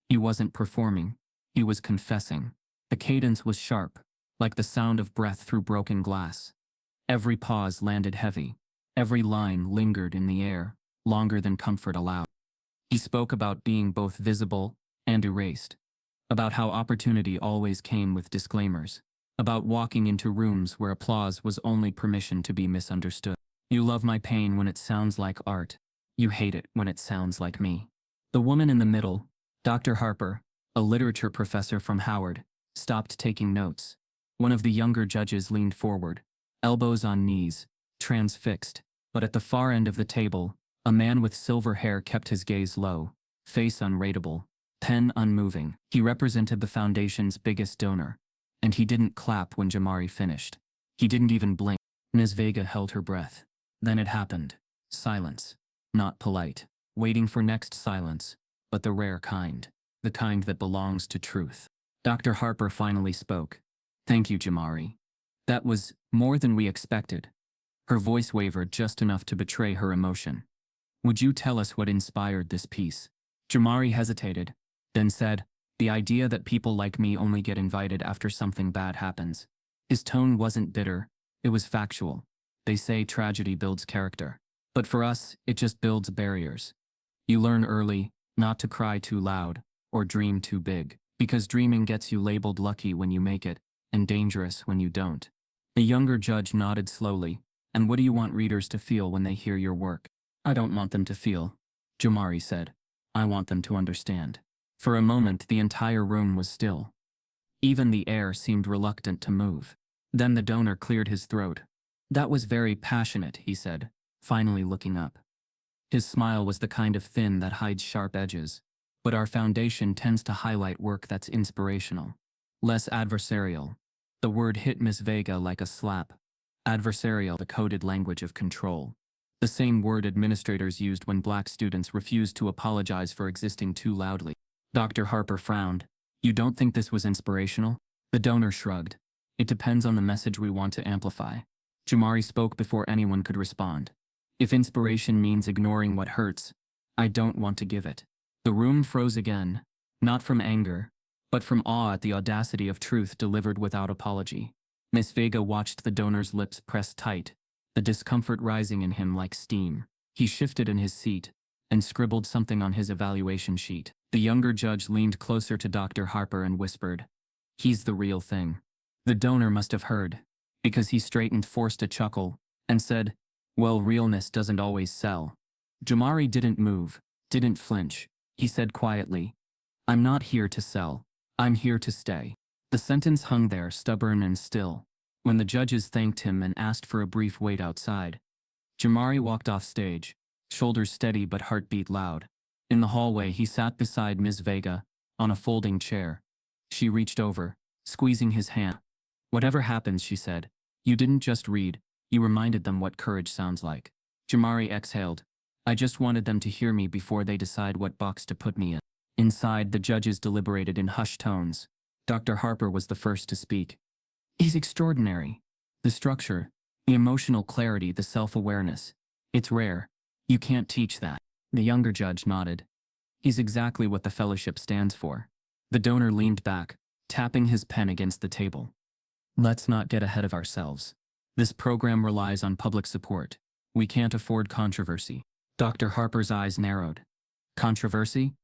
He wasn't performing. He was confessing. The cadence was sharp, like the sound of breath through broken glass. Every pause landed heavy. Every line lingered in the air, longer than comfort allowed. He spoke about being both visible and erased, about how opportunity always came with disclaimers, about walking into rooms where applause was only permission to be misunderstood. You love my pain when it sounds like art. You hate it when it sounds like me. The woman in the middle, Dr. Harper, a literature professor from Howard, stopped taking notes. One of the younger judges leaned forward, elbows on knees, transfixed. But at the far end of the table, a man with silver hair kept his gaze low, face unreadable, pen unmoving. He represented the foundation's biggest donor, and he didn't clap when Jamari finished. He didn't even blink. Ms. Vega held her breath. Then it happened. Silence. Not polite, waiting for next silence, but the rare kind. The kind that belongs to truth. Dr. Harper finally spoke. Thank you, Jamari. That was more than we expected. Her voice wavered just enough to betray her emotion. Would you tell us what inspired this piece? Jamari hesitated, then said, the idea that people like me only get invited after something bad happens. His tone wasn't bitter, it was factual. They say tragedy builds character. But for us, it just builds barriers. You learn early not to cry too loud or dream too big, because dreaming gets you labeled lucky when you make it and dangerous when you don't. The younger judge nodded slowly. And what do you want readers to feel when they hear your work? I don't want them to feel, Jamari said. I want them to understand. For a moment, the entire room was still. Even the air seemed reluctant to move. Then the donor cleared his throat. That was very passionate, he said, finally looking up. His smile was the kind of thin that hides sharp edges. But our foundation tends to highlight work that's inspirational, less adversarial. The word hit Miss Vega like a slap. Adversarial, the coded language of control. The same word administrators used when black students refused to apologize for existing too loudly. Dr. Harper frowned. You don't think this was inspirational? The donor shrugged. It depends on the message we want to amplify. Jamari spoke before anyone could respond. If inspiration means ignoring what hurts, I don't want to give it. The room froze again, not from anger, but from awe at the audacity of truth delivered without apology. Miss Vega watched the donor's lips press tight, the discomfort rising in him like steam. He shifted in his seat and scribbled something on his evaluation sheet. The younger judge leaned closer to Dr. Harper and whispered, "He's the real thing." The donor must have heard, because he straightened, forced a chuckle, and said, "Well, realness doesn't always sell." Jamari didn't move, didn't flinch. He said quietly, "I'm not here to sell. I'm here to stay." The sentence hung there, stubborn and still. When the judges thanked him and asked for a brief wait outside, Jamari walked off stage, shoulders steady but heartbeat loud. In the hallway, he sat beside Ms. Vega, on a folding chair. She reached over, squeezing his hand. "Whatever happens," she said, "you didn't just read, you reminded them what courage sounds like." Jamari exhaled. "I just wanted them to hear me before they decide what box to put me in." Inside, the judges deliberated in hushed tones. Dr. Harper was the first to speak. "He's extraordinary. The structure, the emotional clarity, the self-awareness. It's rare. You can't teach that." The younger judge nodded. "He's exactly what the fellowship stands for." The donor leaned back, tapping his pen against the table. "Let's not get ahead of ourselves. This program relies on public support. We can't afford controversy." Dr. Harper's eyes narrowed. "Controversy?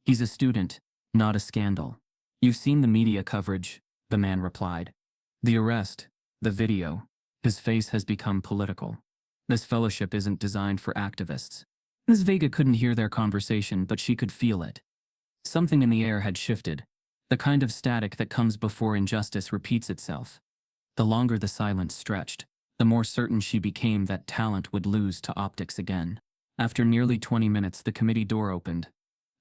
He's a student, not a scandal." "You've seen the media coverage," the man replied. "The arrest, the video. His face has become political. This fellowship isn't designed for activists." Ms. Vega couldn't hear their conversation, but she could feel it. Something in the air had shifted, the kind of static that comes before injustice repeats itself. The longer the silence stretched, the more certain she became that talent would lose to optics again. After nearly 20 minutes, the committee door opened.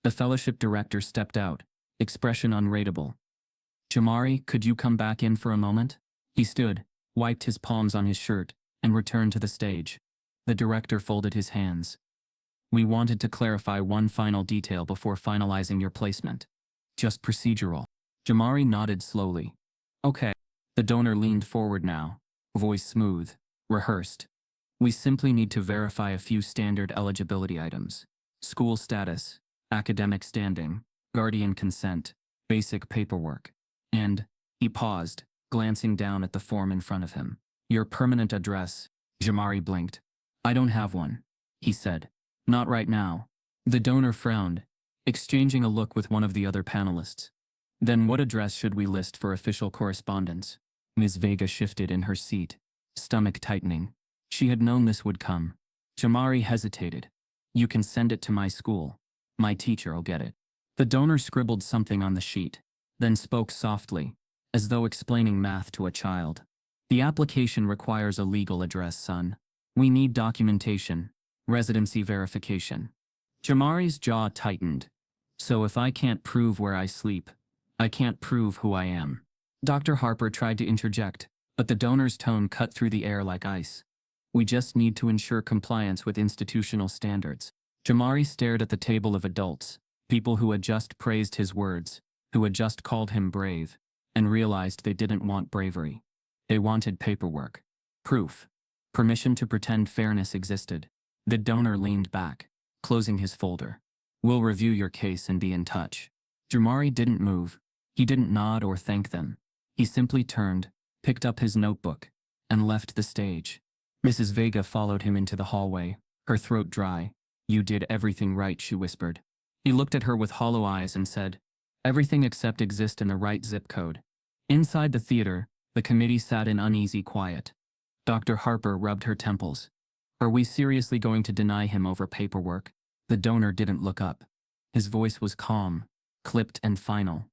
The fellowship director stepped out, expression unreadable. "Jamari, could you come back in for a moment?" He stood, wiped his palms on his shirt, and returned to the stage. The director folded his hands. "We wanted to clarify one final detail before finalizing your placement. Just procedural." Jamari nodded slowly. "Okay." The donor leaned forward now, voice smooth, rehearsed. "We simply need to verify a few standard eligibility items. School status, academic standing, guardian consent, basic paperwork. And," he paused, glancing down at the form in front of him, "your permanent address." Jamari blinked. "I don't have one," he said. "Not right now." The donor frowned, exchanging a look with one of the other panelists. "Then what address should we list for official correspondence?" Ms. Vega shifted in her seat, stomach tightening. She had known this would come. Jamari hesitated. You can send it to my school. My teacher'll get it. The donor scribbled something on the sheet, then spoke softly, as though explaining math to a child. The application requires a legal address, son. We need documentation, residency verification. Jamari's jaw tightened. So if I can't prove where I sleep, I can't prove who I am. Dr. Harper tried to interject, but the donor's tone cut through the air like ice. We just need to ensure compliance with institutional standards. Jamari stared at the table of adults, people who had just praised his words, who had just called him brave, and realized they didn't want bravery. They wanted paperwork. Proof. Permission to pretend fairness existed. The donor leaned back, closing his folder. We'll review your case and be in touch. Jamari didn't move. He didn't nod or thank them. He simply turned, picked up his notebook, and left the stage. Mrs. Vega followed him into the hallway, her throat dry. You did everything right, she whispered. He looked at her with hollow eyes and said, everything except exist in the right zip code. Inside the theater, the committee sat in uneasy quiet. Dr. Harper rubbed her temples. Are we seriously going to deny him over paperwork? The donor didn't look up. His voice was calm, clipped and final.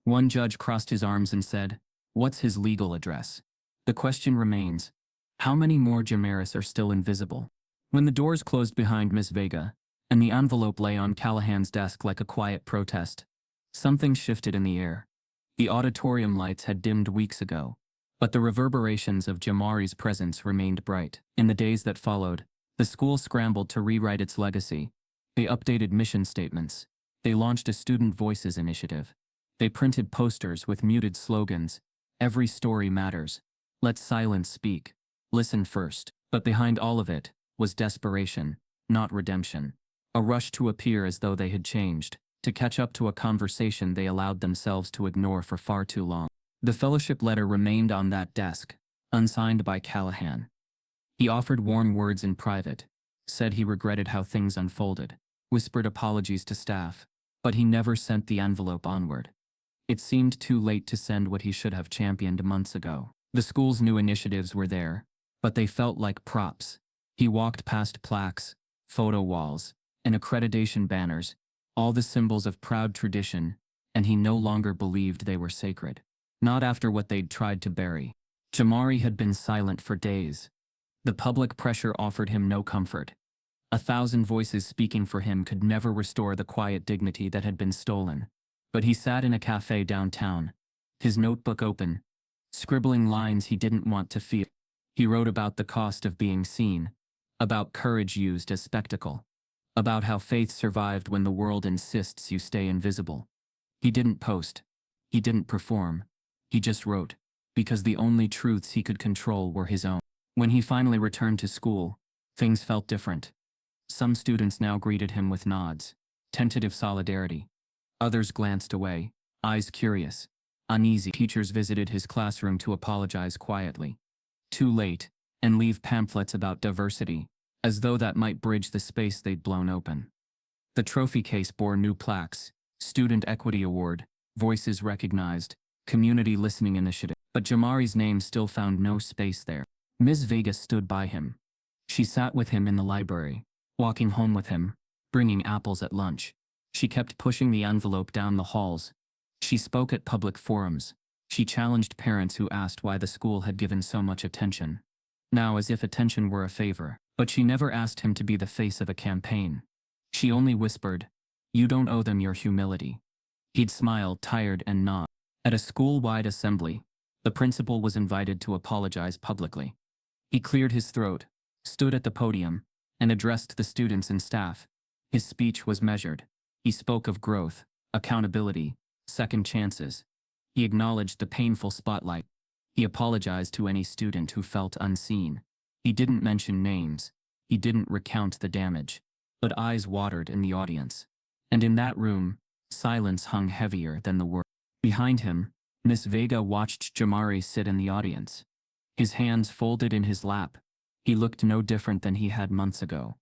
One judge crossed his arms and said, what's his legal address? The question remains, how many more Jamaris are still invisible? When the doors closed behind Miss Vega, and the envelope lay on Callahan's desk like a quiet protest, something shifted in the air. The auditorium lights had dimmed weeks ago, but the reverberations of Jamari's presence remained bright. In the days that followed, the school scrambled to rewrite its legacy. They updated mission statements. They launched a Student Voices initiative. They printed posters with muted slogans. Every story matters. Let silence speak. Listen first. But behind all of it was desperation, not redemption. A rush to appear as though they had changed, to catch up to a conversation they allowed themselves to ignore for far too long. The fellowship letter remained on that desk, unsigned by Callahan. He offered warm words in private, said he regretted how things unfolded, whispered apologies to staff, but he never sent the envelope onward. It seemed too late to send what he should have championed months ago. The school's new initiatives were there, but they felt like props. He walked past plaques, photo walls, and accreditation banners, all the symbols of proud tradition, and he no longer believed they were sacred. Not after what they'd tried to bury. Jamari had been silent for days. The public pressure offered him no comfort. 1,000 voices speaking for him could never restore the quiet dignity that had been stolen. But he sat in a cafe downtown, his notebook open, scribbling lines he didn't want to feel. He wrote about the cost of being seen, about courage used as spectacle, about how faith survived when the world insists you stay invisible. He didn't post. He didn't perform. He just wrote, because the only truths he could control were his own. When he finally returned to school, things felt different. Some students now greeted him with nods, tentative solidarity. Others glanced away, eyes curious, uneasy. Teachers visited his classroom to apologize quietly. Too late, and leave pamphlets about diversity, as though that might bridge the space they'd blown open. The trophy case bore new plaques, Student Equity Award, Voices Recognized, Community Listening Initiative. But Jamari's name still found no space there. Ms. Vega stood by him. She sat with him in the library, walking home with him, bringing apples at lunch. She kept pushing the envelope down the halls. She spoke at public forums. She challenged parents who asked why the school had given so much attention. Now as if attention were a favor. But she never asked him to be the face of a campaign. She only whispered, "You don't owe them your humility." He'd smile, tired and nod. At a school-wide assembly, the principal was invited to apologize publicly. He cleared his throat, stood at the podium, and addressed the students and staff. His speech was measured. He spoke of growth, accountability, second chances. He acknowledged the painful spotlight. He apologized to any student who felt unseen. He didn't mention names. He didn't recount the damage. But eyes watered in the audience. And in that room, silence hung heavier than the world. Behind him, Miss Vega watched Jamari sit in the audience. His hands folded in his lap. He looked no different than he had months ago.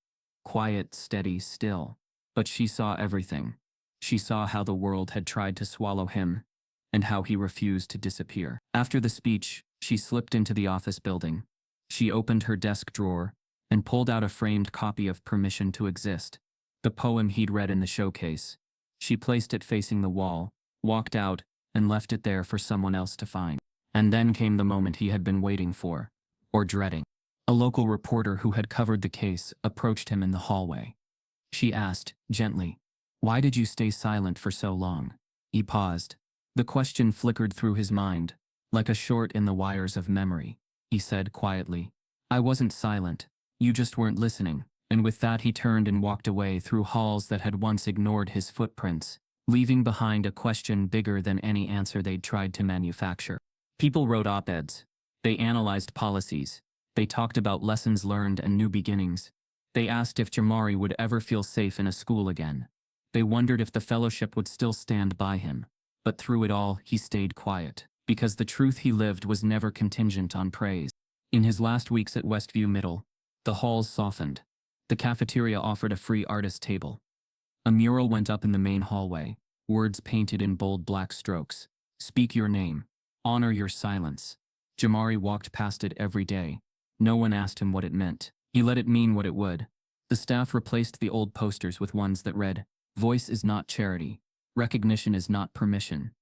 Quiet, steady, still. But she saw everything. She saw how the world had tried to swallow him, and how he refused to disappear. After the speech, She slipped into the office building. She opened her desk drawer and pulled out a framed copy of Permission to Exist, the poem he'd read in the showcase. She placed it facing the wall, walked out, and left it there for someone else to find. And then came the moment he had been waiting for, or dreading. A local reporter who had covered the case approached him in the hallway. She asked, gently, "Why did you stay silent for so long?" He paused. The question flickered through his mind, like a short in the wires of memory. He said quietly, "I wasn't silent. You just weren't listening." And with that he turned and walked away through halls that had once ignored his footprints, leaving behind a question bigger than any answer they'd tried to manufacture. People wrote op-eds. They analyzed policies. They talked about lessons learned and new beginnings. They asked if Jamari would ever feel safe in a school again. They wondered if the fellowship would still stand by him. But through it all, he stayed quiet, because the truth he lived was never contingent on praise. In his last weeks at Westview Middle, the halls softened. The cafeteria offered a free artist table. A mural went up in the main hallway, words painted in bold black strokes. "Speak your name. Honor your silence." Jamari walked past it every day. No one asked him what it meant. He let it mean what it would. The staff replaced the old posters with ones that read, "Voice is not charity. Recognition is not permission."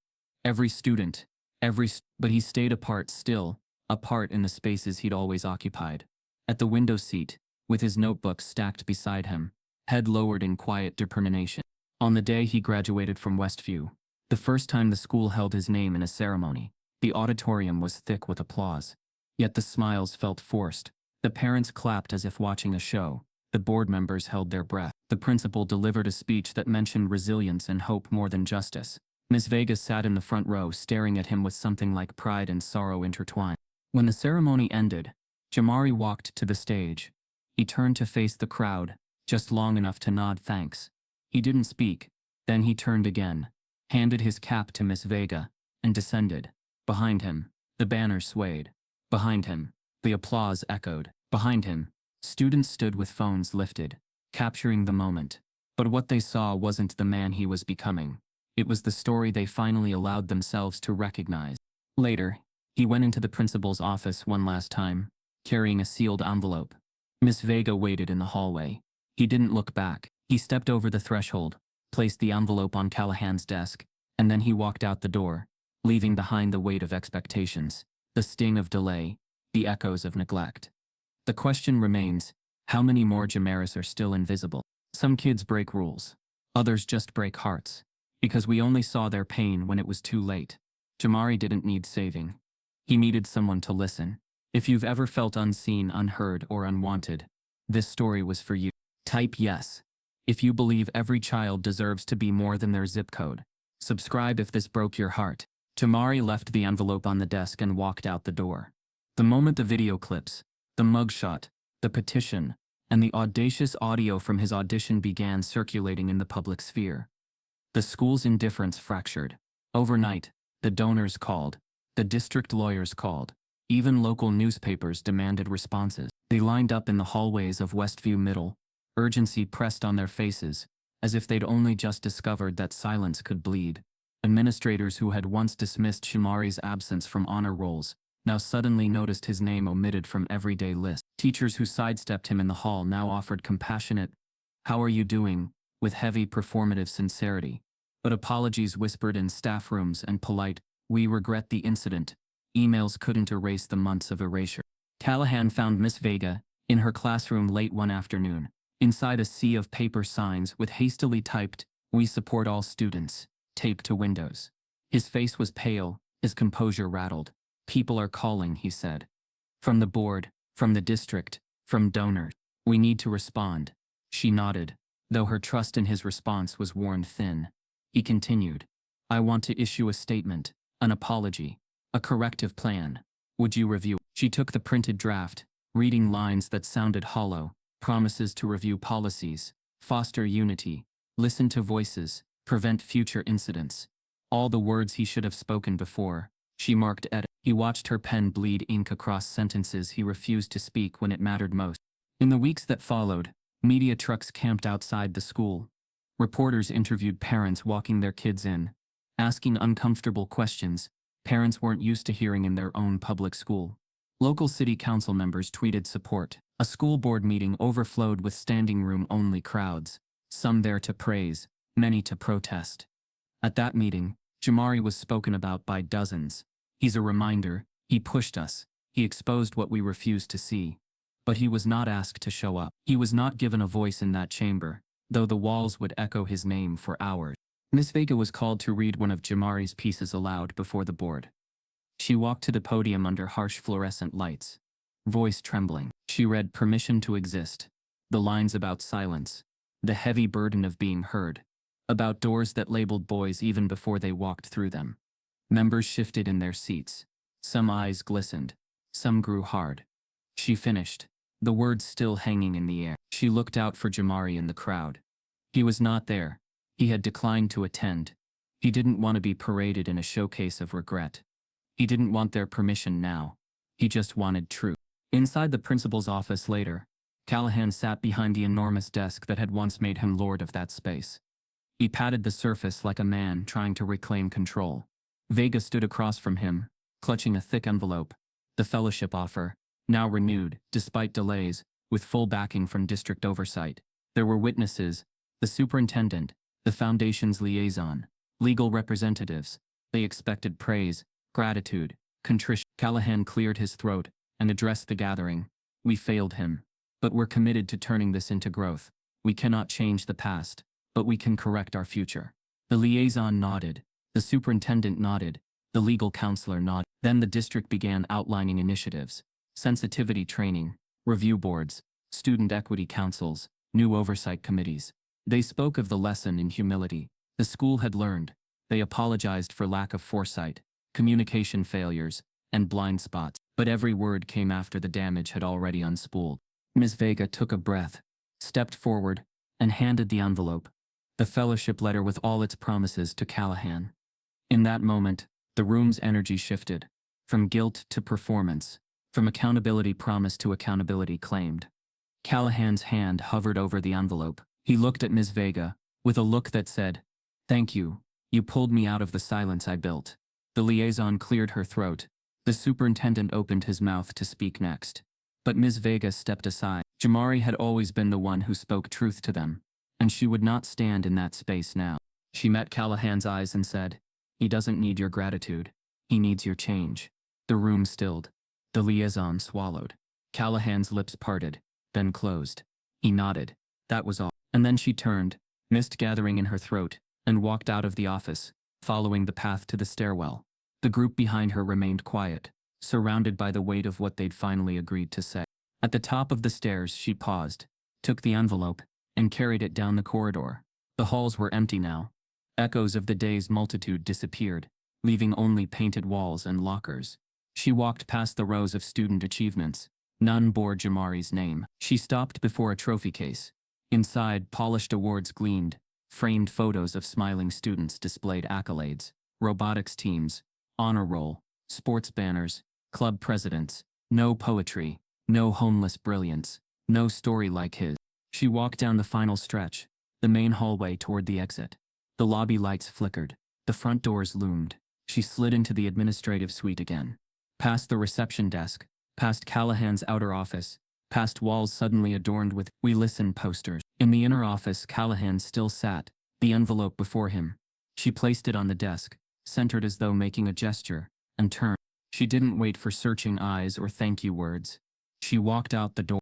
Every student, but he stayed apart still, apart in the spaces he'd always occupied. At the window seat, with his notebooks stacked beside him, head lowered in quiet determination. On the day he graduated from Westview, the first time the school held his name in a ceremony, the auditorium was thick with applause. Yet the smiles felt forced. The parents clapped as if watching a show. The board members held their breath. The principal delivered a speech that mentioned resilience and hope more than justice. Miss Vega sat in the front row staring at him with something like pride and sorrow intertwined. When the ceremony ended, Jamari walked to the stage. He turned to face the crowd, just long enough to nod thanks. He didn't speak. Then he turned again, handed his cap to Miss Vega, and descended. Behind him, the banner swayed. Behind him, the applause echoed. Behind him, students stood with phones lifted, capturing the moment. But what they saw wasn't the man he was becoming. It was the story they finally allowed themselves to recognize. Later, he went into the principal's office one last time, carrying a sealed envelope. Miss Vega waited in the hallway. He didn't look back. He stepped over the threshold, placed the envelope on Callahan's desk, and then he walked out the door, leaving behind the weight of expectations, the sting of delay, the echoes of neglect. The question remains, how many more Jamaris are still invisible? Some kids break rules. Others just break hearts. Because we only saw their pain when it was too late. Jamari didn't need saving. He needed someone to listen. If you've ever felt unseen, unheard, or unwanted, this story was for you. Type yes if you believe every child deserves to be more than their zip code. Subscribe if this broke your heart. Jamari left the envelope on the desk and walked out the door. The moment the video clips, the mugshot, the petition, and the audacious audio from his audition began circulating in the public sphere, the school's indifference fractured. Overnight, the donors called, the district lawyers called, even local newspapers demanded responses. They lined up in the hallways of Westview Middle, urgency pressed on their faces, as if they'd only just discovered that silence could bleed. Administrators who had once dismissed Jamari's absence from honor rolls now suddenly noticed his name omitted from everyday lists. Teachers who sidestepped him in the hall now offered compassionate, "How are you doing?" with heavy performative sincerity. But apologies whispered in staff rooms and polite, "We regret the incident." Emails couldn't erase the months of erasure. Callahan found Miss Vega in her classroom late one afternoon, inside a sea of paper signs with hastily typed, "We support all students," taped to windows. His face was pale, his composure rattled. "People are calling," he said. "From the board, from the district, from donors. We need to respond." She nodded, though her trust in his response was worn thin. He continued, "I want to issue a statement, an apology, a corrective plan. Would you review?" She took the printed draft, reading lines that sounded hollow, promises to review policies, foster unity, listen to voices, prevent future incidents. All the words he should have spoken before. She marked edit. He watched her pen bleed ink across sentences he refused to speak when it mattered most. In the weeks that followed, media trucks camped outside the school. Reporters interviewed parents walking their kids in, asking uncomfortable questions, Parents weren't used to hearing in their own public school. Local city council members tweeted support. A school board meeting overflowed with standing room only crowds, some there to praise, many to protest. At that meeting, Jamari was spoken about by dozens. He's a reminder, he pushed us, he exposed what we refused to see. But he was not asked to show up. He was not given a voice in that chamber, though the walls would echo his name for hours. Miss Vega was called to read one of Jamari's pieces aloud before the board. She walked to the podium under harsh fluorescent lights, voice trembling. She read Permission to Exist, the lines about silence, the heavy burden of being heard, about doors that labeled boys even before they walked through them. Members shifted in their seats. Some eyes glistened, some grew hard. She finished, the words still hanging in the air. She looked out for Jamari in the crowd. He was not there. He had declined to attend. He didn't want to be paraded in a showcase of regret. He didn't want their permission now. He just wanted truth. Inside the principal's office later, Callahan sat behind the enormous desk that had once made him lord of that space. He patted the surface like a man trying to reclaim control. Vega stood across from him, clutching a thick envelope, the fellowship offer, now renewed, despite delays, with full backing from district oversight. There were witnesses, the superintendent, the foundation's liaison, legal representatives. They expected praise, gratitude, contrition. Callahan cleared his throat and addressed the gathering. We failed him, but we're committed to turning this into growth. We cannot change the past, but we can correct our future. The liaison nodded, the superintendent nodded, the legal counselor nodded. Then the district began outlining initiatives, sensitivity training, review boards, student equity councils, new oversight committees. They spoke of the lesson in humility. The school had learned. They apologized for lack of foresight, communication failures, and blind spots. But every word came after the damage had already unspooled. Ms. Vega took a breath, stepped forward, and handed the envelope, the fellowship letter with all its promises, to Callahan. In that moment, the room's energy shifted, from guilt to performance, from accountability promised to accountability claimed. Callahan's hand hovered over the envelope. He looked at Ms. Vega, with a look that said, "Thank you, you pulled me out of the silence I built." The liaison cleared her throat. The superintendent opened his mouth to speak next. But Ms. Vega stepped aside. Jamari had always been the one who spoke truth to them, and she would not stand in that space now. She met Callahan's eyes and said, "He doesn't need your gratitude. He needs your change." The room stilled. The liaison swallowed. Callahan's lips parted, then closed. He nodded. That was all. And then she turned, mist gathering in her throat, and walked out of the office, following the path to the stairwell. The group behind her remained quiet, surrounded by the weight of what they'd finally agreed to say. At the top of the stairs, she paused, took the envelope, and carried it down the corridor. The halls were empty now. Echoes of the day's multitude disappeared, leaving only painted walls and lockers. She walked past the rows of student achievements. None bore Jamari's name. She stopped before a trophy case. Inside, polished awards gleamed. Framed photos of smiling students displayed accolades, robotics teams, honor roll, sports banners, club presidents. No poetry, no homeless brilliance, no story like his. She walked down the final stretch, the main hallway toward the exit. The lobby lights flickered. The front doors loomed. She slid into the administrative suite again. Past the reception desk, past Callahan's outer office, past walls suddenly adorned with "We Listen" posters. In the inner office, Callahan still sat, the envelope before him. She placed it on the desk, centered as though making a gesture, and turned. She didn't wait for searching eyes or thank you words. She walked out the door.